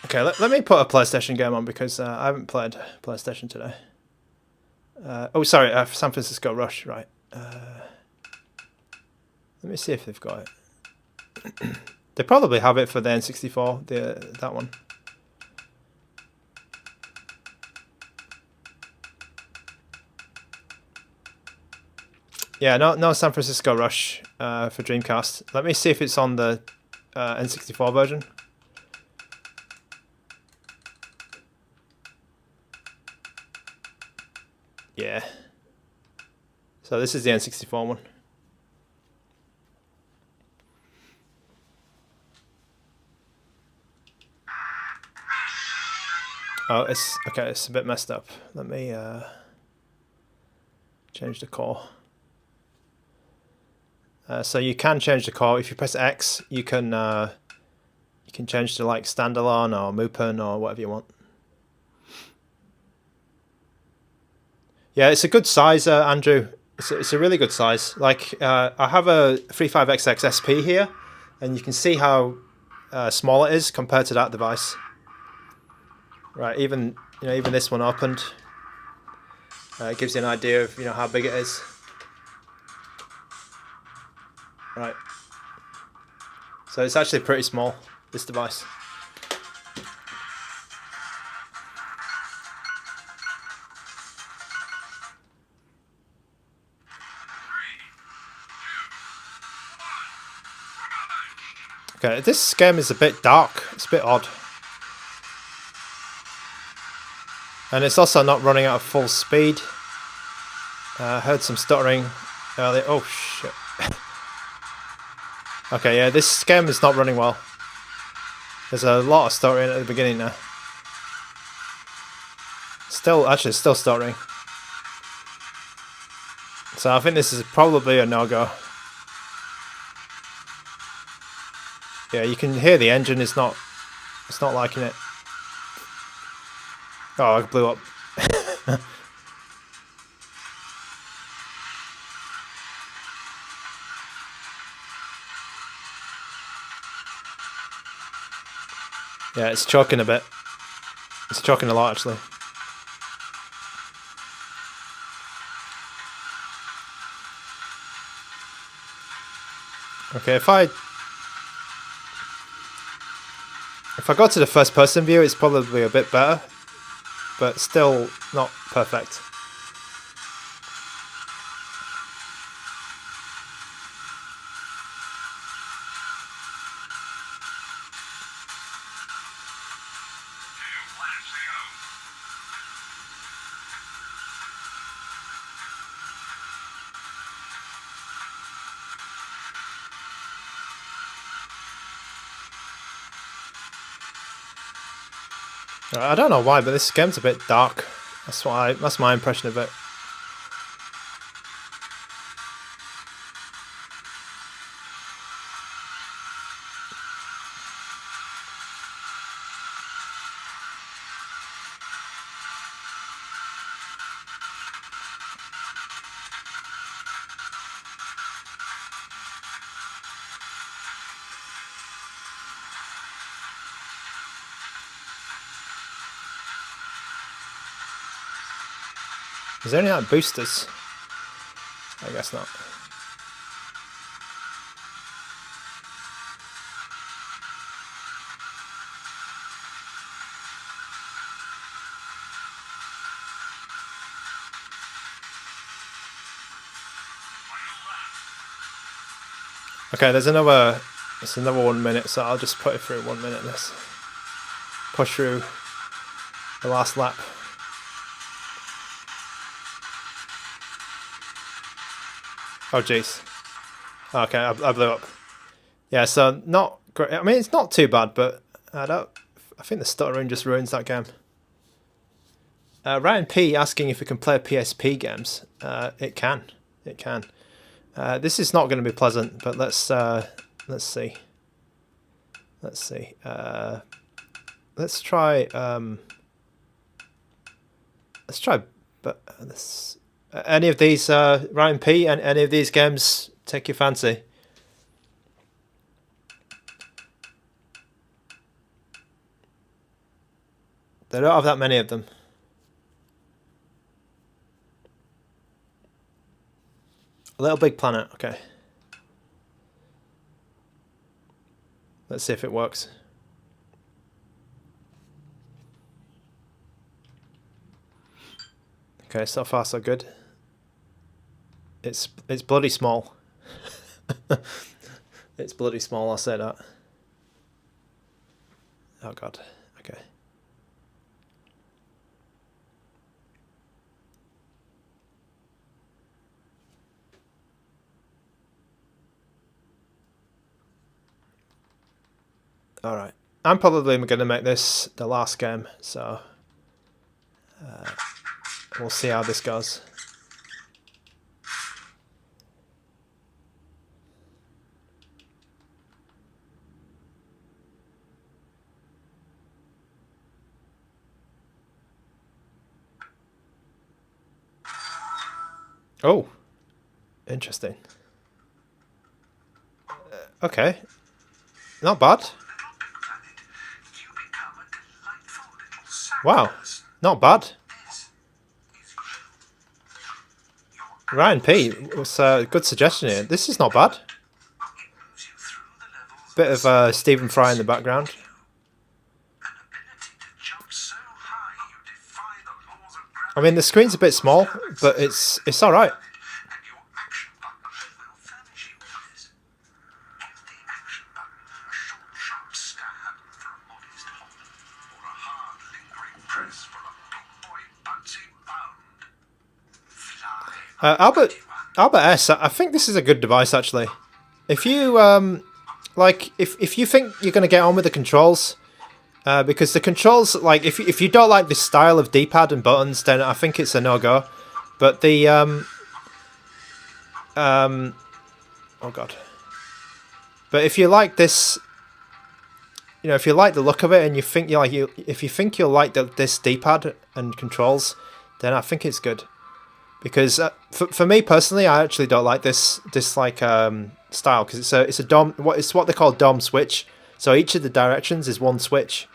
Okay, let me put a PlayStation game on because I haven't played PlayStation today. Oh, sorry, San Francisco Rush, right. Let me see if they've got it. They probably have it for the N64, that one. Yeah, no San Francisco Rush for Dreamcast. Let me see if it's on the N64 version. Yeah. So this is the N64 one. Oh, it's okay. It's a bit messed up. Let me change the core. So you can change the core if you press X. You can change to like standalone or Mupen or whatever you want. Yeah, it's a good size, Andrew. It's a really good size. Like I have a 35XX SP here, and you can see how small it is compared to that device. Right, even this one opened. It gives you an idea of how big it is. Right. So it's actually pretty small, this device. Okay, this game is a bit dark. It's a bit odd. And it's also not running at full speed. I heard some stuttering earlier. Oh shit. Okay, yeah, this game is not running well. There's a lot of stuttering at the beginning now. Actually, it's still stuttering. So I think this is probably a no-go. Yeah, you can hear the engine is not. It's not liking it. Oh, it blew up. Yeah, it's choking a bit. It's choking a lot, actually. Okay, if I go to the first person view, it's probably a bit better, but still not perfect. I don't know why, but this game's a bit dark. That's my impression of it. Is there any like boosters? I guess not. Okay, there's another 1 minute, so I'll just put it through 1 minute. Let's push through the last lap. Oh jeez. Okay, I blew up. Yeah, so not great. I mean, it's not too bad, but I think the stuttering just ruins that game. Ryan P asking if we can play PSP games. It can. It can. This is not going to be pleasant, but let's see. Let's see. Let's try. Let's try. But this. Any of these, Ryan P, and any of these games take your fancy? They don't have that many of them. LittleBigPlanet, okay. Let's see if it works. Okay, so far so good. It's bloody small. It's bloody small, I'll say that. Oh god, okay. Alright, I'm probably going to make this the last game, so we'll see how this goes. Oh, interesting. Okay, not bad. Wow, not bad. Ryan P was a good suggestion here. This is not bad. Bit of Stephen Fry in the background. I mean, the screen's a bit small, but it's all right. Albert S, I think this is a good device actually. If you like, if you think you're gonna get on with the controls, because the controls, like, if you don't like this style of D-pad and buttons, then I think it's a no-go. But the oh god. But if you like this, you know, if you like the look of it and you think if you think you'll like this D-pad and controls, then I think it's good. Because for me personally, I actually don't like this like style, because it's a DOM. It's what they call DOM switch. So each of the directions is one switch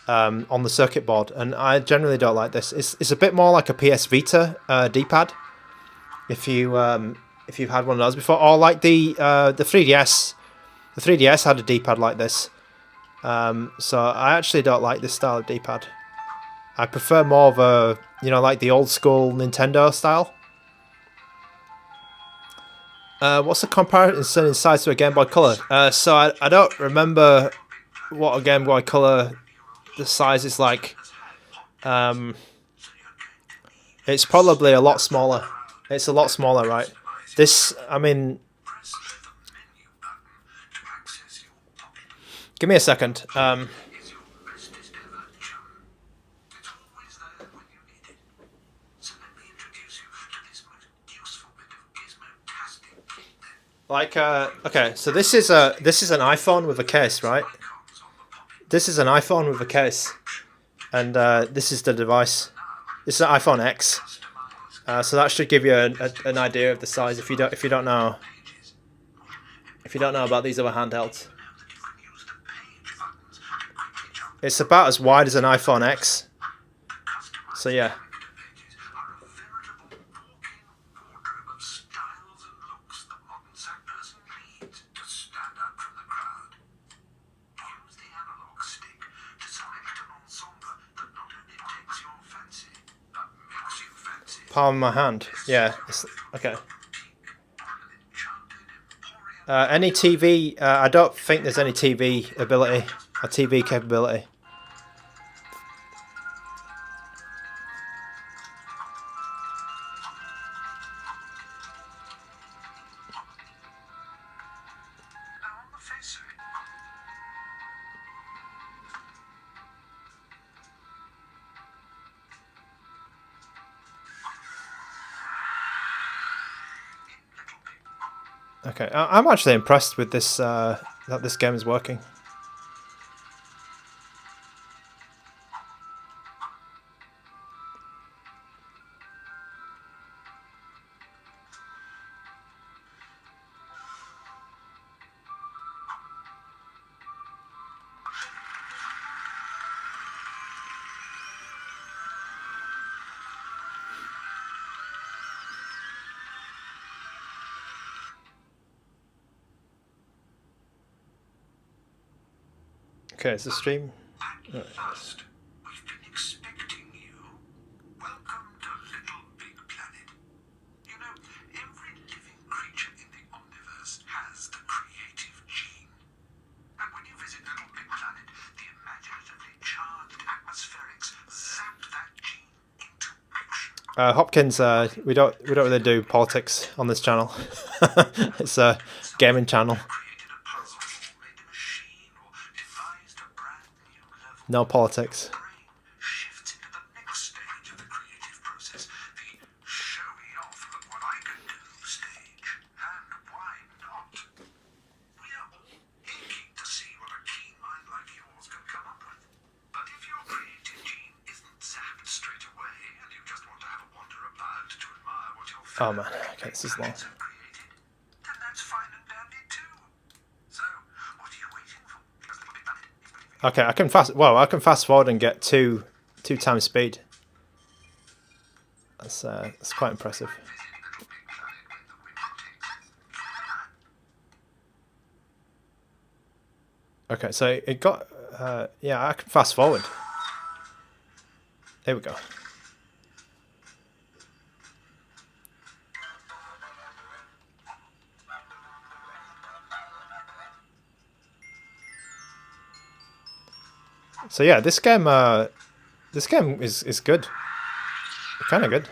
on the circuit board, and I generally don't like this. It's a bit more like a PS Vita D-pad. If you've had one of those before, or like the 3DS. The 3DS had a D-pad like this. So I actually don't like this style of D-pad. I prefer more of a, you know, like the old school Nintendo style. What's the comparison in size to a Game Boy Color? So I don't remember what a Game Boy Color the size is like. It's probably a lot smaller. It's a lot smaller, right? This, I mean, give me a second. Like, okay, so this is an iPhone with a case, right? This is an iPhone with a case, and this is the device. This is an iPhone X, so that should give you an idea of the size if you don't know about these other handhelds. It's about as wide as an iPhone X. So yeah. Palm of my hand. Yeah. Okay. Any TV? I don't think there's any TV ability or TV capability. Okay, I'm actually impressed with this, that this game is working. Okay, is the stream? At last, we've been expecting you. Welcome to LittleBigPlanet. You know, every living creature in the omniverse has the creative gene. And when you visit LittleBigPlanet, the imaginatively charged atmospherics zap that gene into action. Hopkins, we don't really do politics on this channel. It's a gaming channel. No politics. Shifts into the next stage of the creative process, the showing off of what I can do stage. And why not? We are all aching to see what a keen mind like yours can come up with. But if your creative gene isn't zapped straight away, and you just want to have a wander about to admire what your Oh man, okay, this is long. created, then that's fine and dandy too. So, what are you waiting for? Because LittleBigPlanet is waiting for you. Okay, I can fast forward and get two times speed. That's quite impressive. Okay, so it got yeah, I can fast forward. There we go. So yeah, this game is good. Kind of good.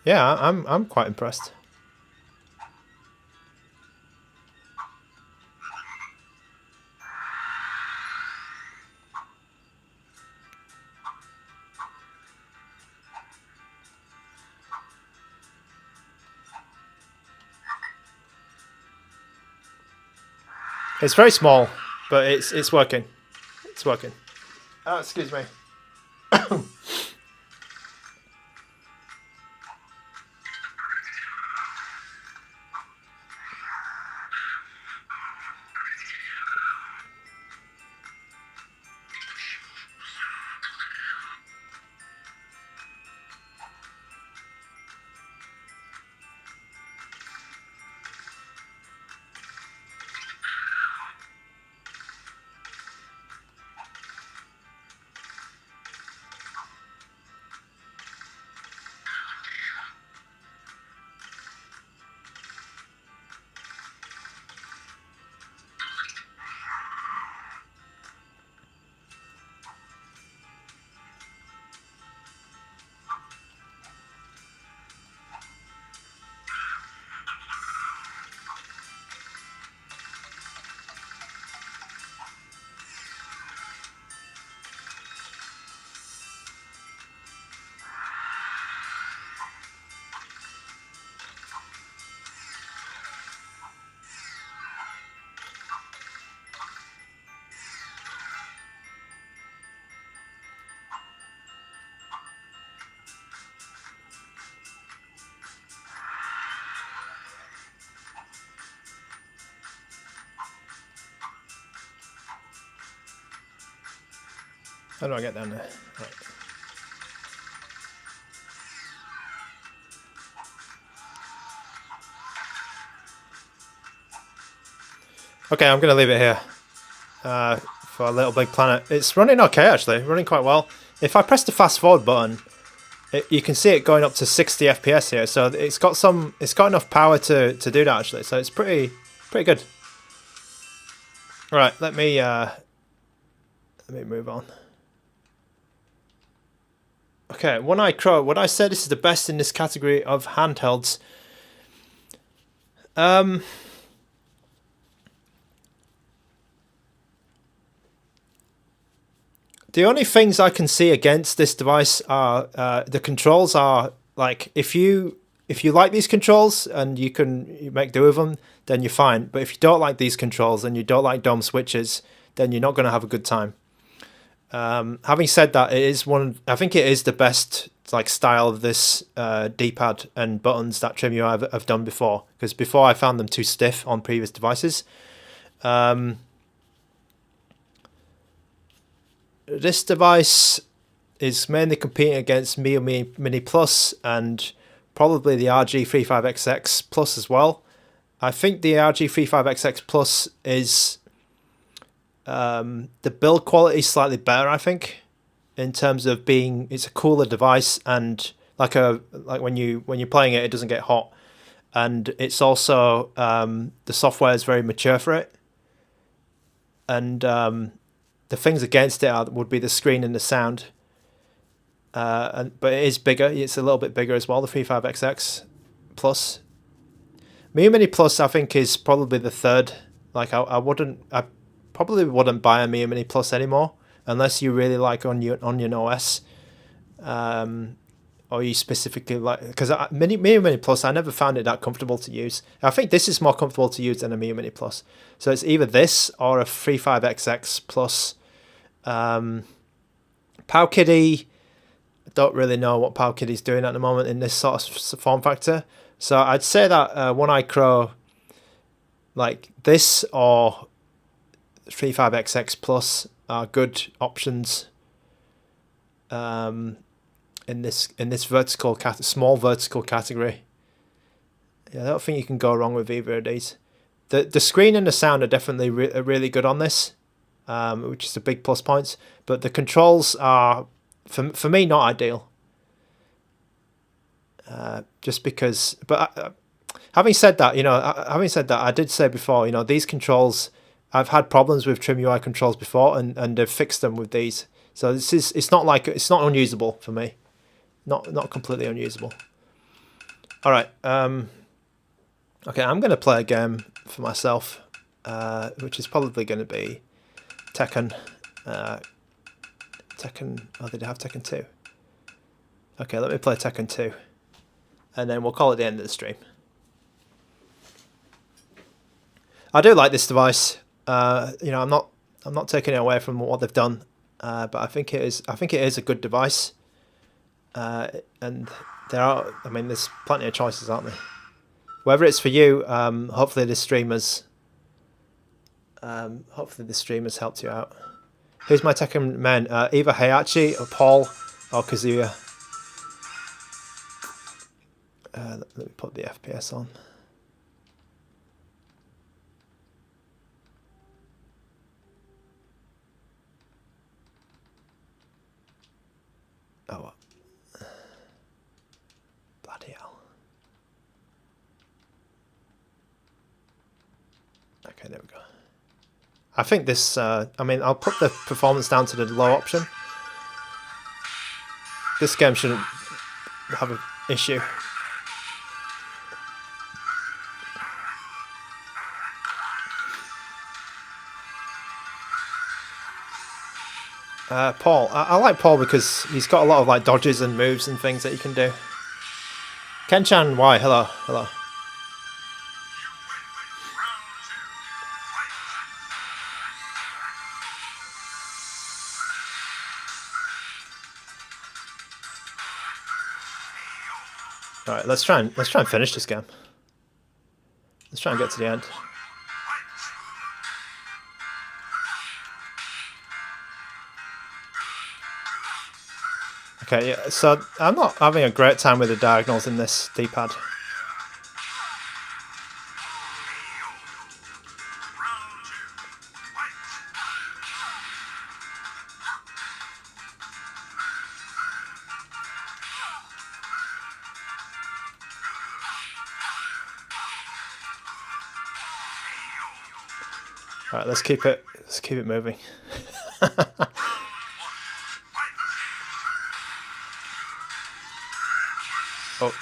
Yeah, I'm quite impressed. It's very small, but it's working. It's working. Oh, excuse me. How do I get down there? Right. Okay, I'm going to leave it here for LittleBigPlanet. It's running okay, actually. Running quite well. If I press the fast forward button, you can see it going up to 60 FPS here. So it's got enough power to do that, actually. So it's pretty good. All right, let me move on. Okay, One Eye Crow. Would I say this is the best in this category of handhelds? The only things I can see against this device are the controls are like if you like these controls and you make do with them, then you're fine. But if you don't like these controls and you don't like dumb switches, then you're not going to have a good time. Having said that, I think it is the best like style of this D-pad and buttons that TRIMUI have done before. Because before I found them too stiff on previous devices. This device is mainly competing against MIUI Mini Plus and probably the RG35XX Plus as well. I think the RG35XX Plus is the build quality is slightly better, I think, in terms of it's a cooler device and like when you're playing it, it doesn't get hot, and it's also the software is very mature for it, and the things against it would be the screen and the sound. But it is bigger. It's a little bit bigger as well, the 35XX Plus. MIUI Mini Plus, I think, is probably the third. Like, I probably wouldn't buy a MIUI Mini Plus anymore unless you really like Onion OS. Or you specifically like... Because MIUI Mini Plus, I never found it that comfortable to use. I think this is more comfortable to use than a MIUI Mini Plus. So it's either this or a 35XX Plus. Powkiddy, I don't really know what Powkiddy's doing at the moment in this sort of form factor. So I'd say that One Eye Crow, like this or 35XX Plus are good options in this small vertical category. Yeah, I don't think you can go wrong with either of these. The screen and the sound are definitely really good on this. Which is a big plus point, but the controls are, for me, not ideal. Just because, but having said that, I did say before, these controls, I've had problems with TRIMUI controls before, and they've fixed them with these. So it's not unusable for me, not completely unusable. All right, okay, I'm going to play a game for myself, which is probably going to be Tekken. Oh, did I have Tekken 2? Okay, let me play Tekken 2. And then we'll call it the end of the stream. I do like this device. I'm not taking it away from what they've done. But I think it is a good device. And there's plenty of choices, aren't there? Whether it's for you, hopefully this stream has helped you out. Who's my Tekken men? Either Heihachi or Paul or Kazuya. Let me put the FPS on. Oh, what? Bloody hell. Okay, there we go. I think this, I'll put the performance down to the low option. This game shouldn't have an issue. Paul. I like Paul because he's got a lot of like dodges and moves and things that you can do. Ken-chan, why? Hello, hello. All right, let's try and finish this game. Let's try and get to the end. Okay, yeah, so I'm not having a great time with the diagonals in this D-pad. All right, let's keep it moving. Oh.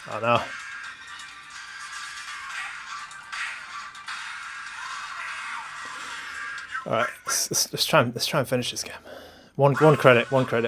Oh no. All right, let's try and finish this game. One credit. Okay, 1 credit.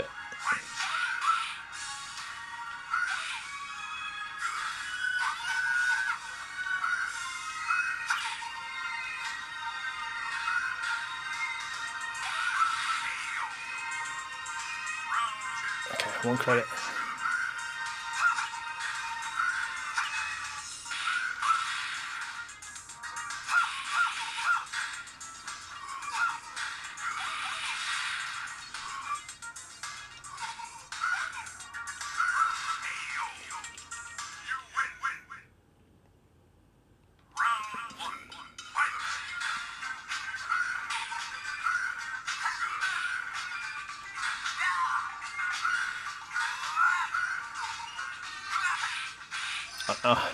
Oh.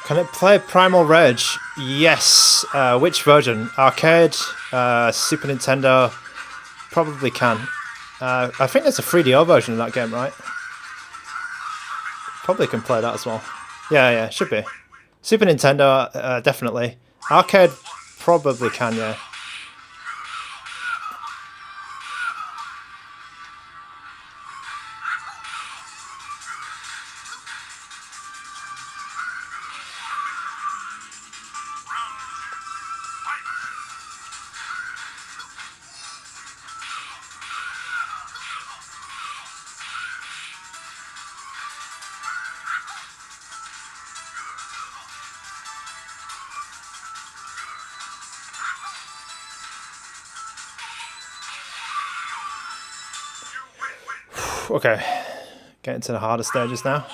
Can it play Primal Reg? Yes. Which version? Arcade? Super Nintendo? Probably can. I think there's a 3DO version of that game, right? Probably can play that as well. Yeah, should be. Super Nintendo, definitely. Arcade probably can, yeah. Okay, getting to the harder stages now.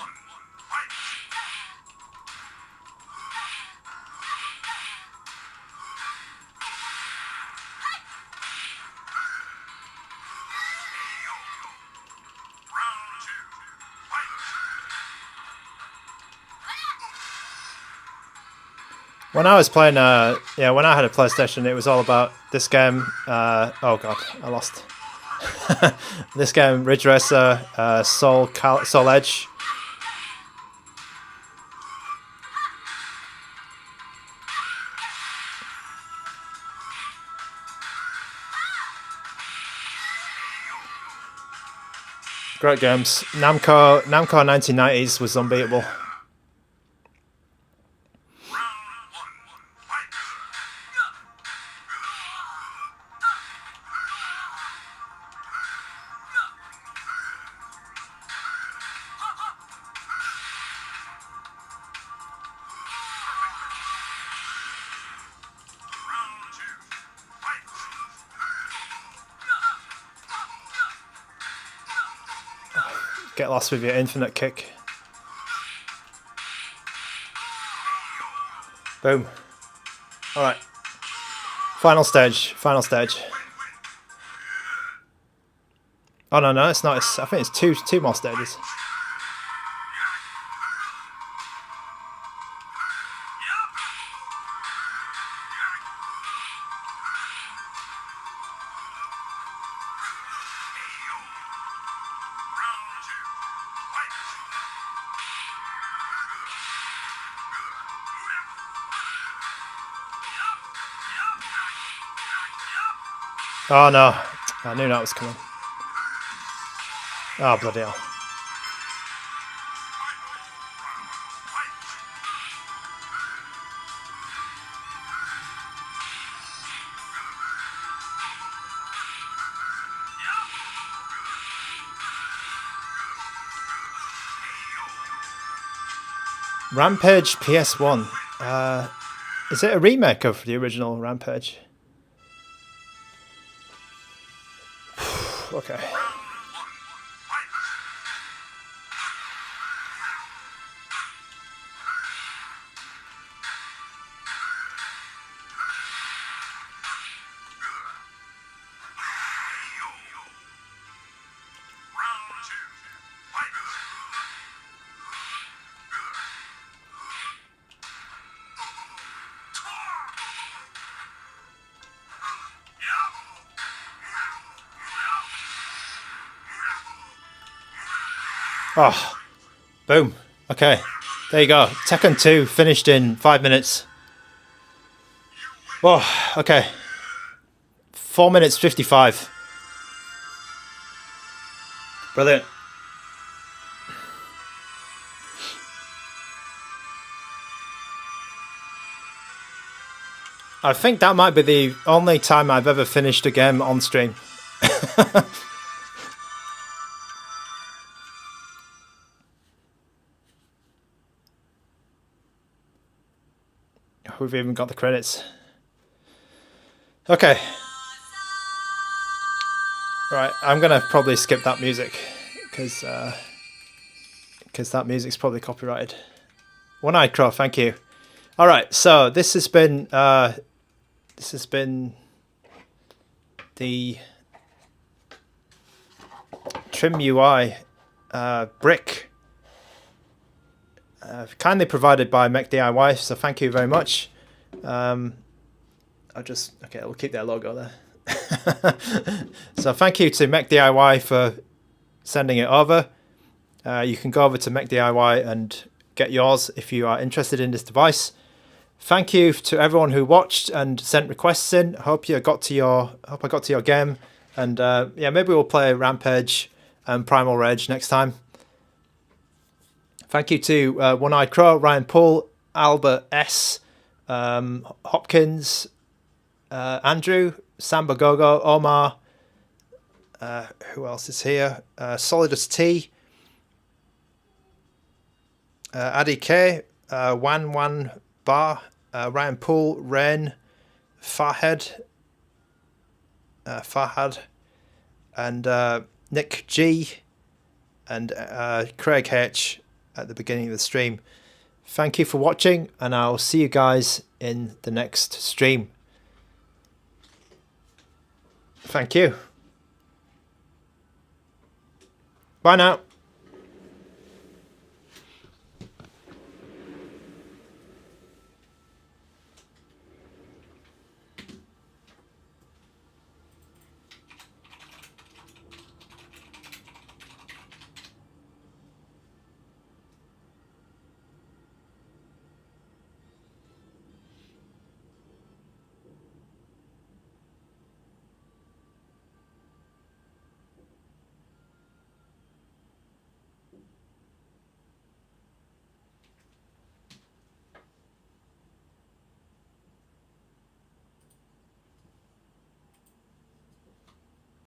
When I was playing, when I had a PlayStation, it was all about this game. Oh god, I lost. This game, Ridge Racer, Soul Edge. Great games. Namco 1990s was unbeatable. Get lost with your infinite kick. Boom. Alright. Final stage. Oh no, it's not. I think it's two more stages. Oh no, I knew that was coming. Oh bloody hell. Rampage PS1. Is it a remake of the original Rampage? Okay. Oh, boom. Okay, there you go. Tekken 2 finished in 5 minutes. Oh, okay. 4 minutes 55. Brilliant. I think that might be the only time I've ever finished a game on stream. We've even got the credits. Okay. Right, I'm gonna probably skip that music because that music's probably copyrighted. One-Eyed Crow, thank you. All right, so this has been the TRIMUI Brick. Kindly provided by Mech DIY, so thank you very much. We'll keep their logo there. So thank you to Mech DIY for sending it over. You can go over to Mech DIY and get yours if you are interested in this device. Thank you to everyone who watched and sent requests in. Hope I got to your game, and yeah, maybe we'll play Rampage and Primal Rage next time. Thank you to One-Eyed Crow, Ryan Poole, Albert S, Hopkins, Andrew, Samba Gogo, Omar. Who else is here? Solidus T, Adi K, Wan Bar, Ryan Poole, Rain, Farhad, and Nick G, and Craig H at the beginning of the stream. Thank you for watching, and I'll see you guys in the next stream. Thank you. Bye now.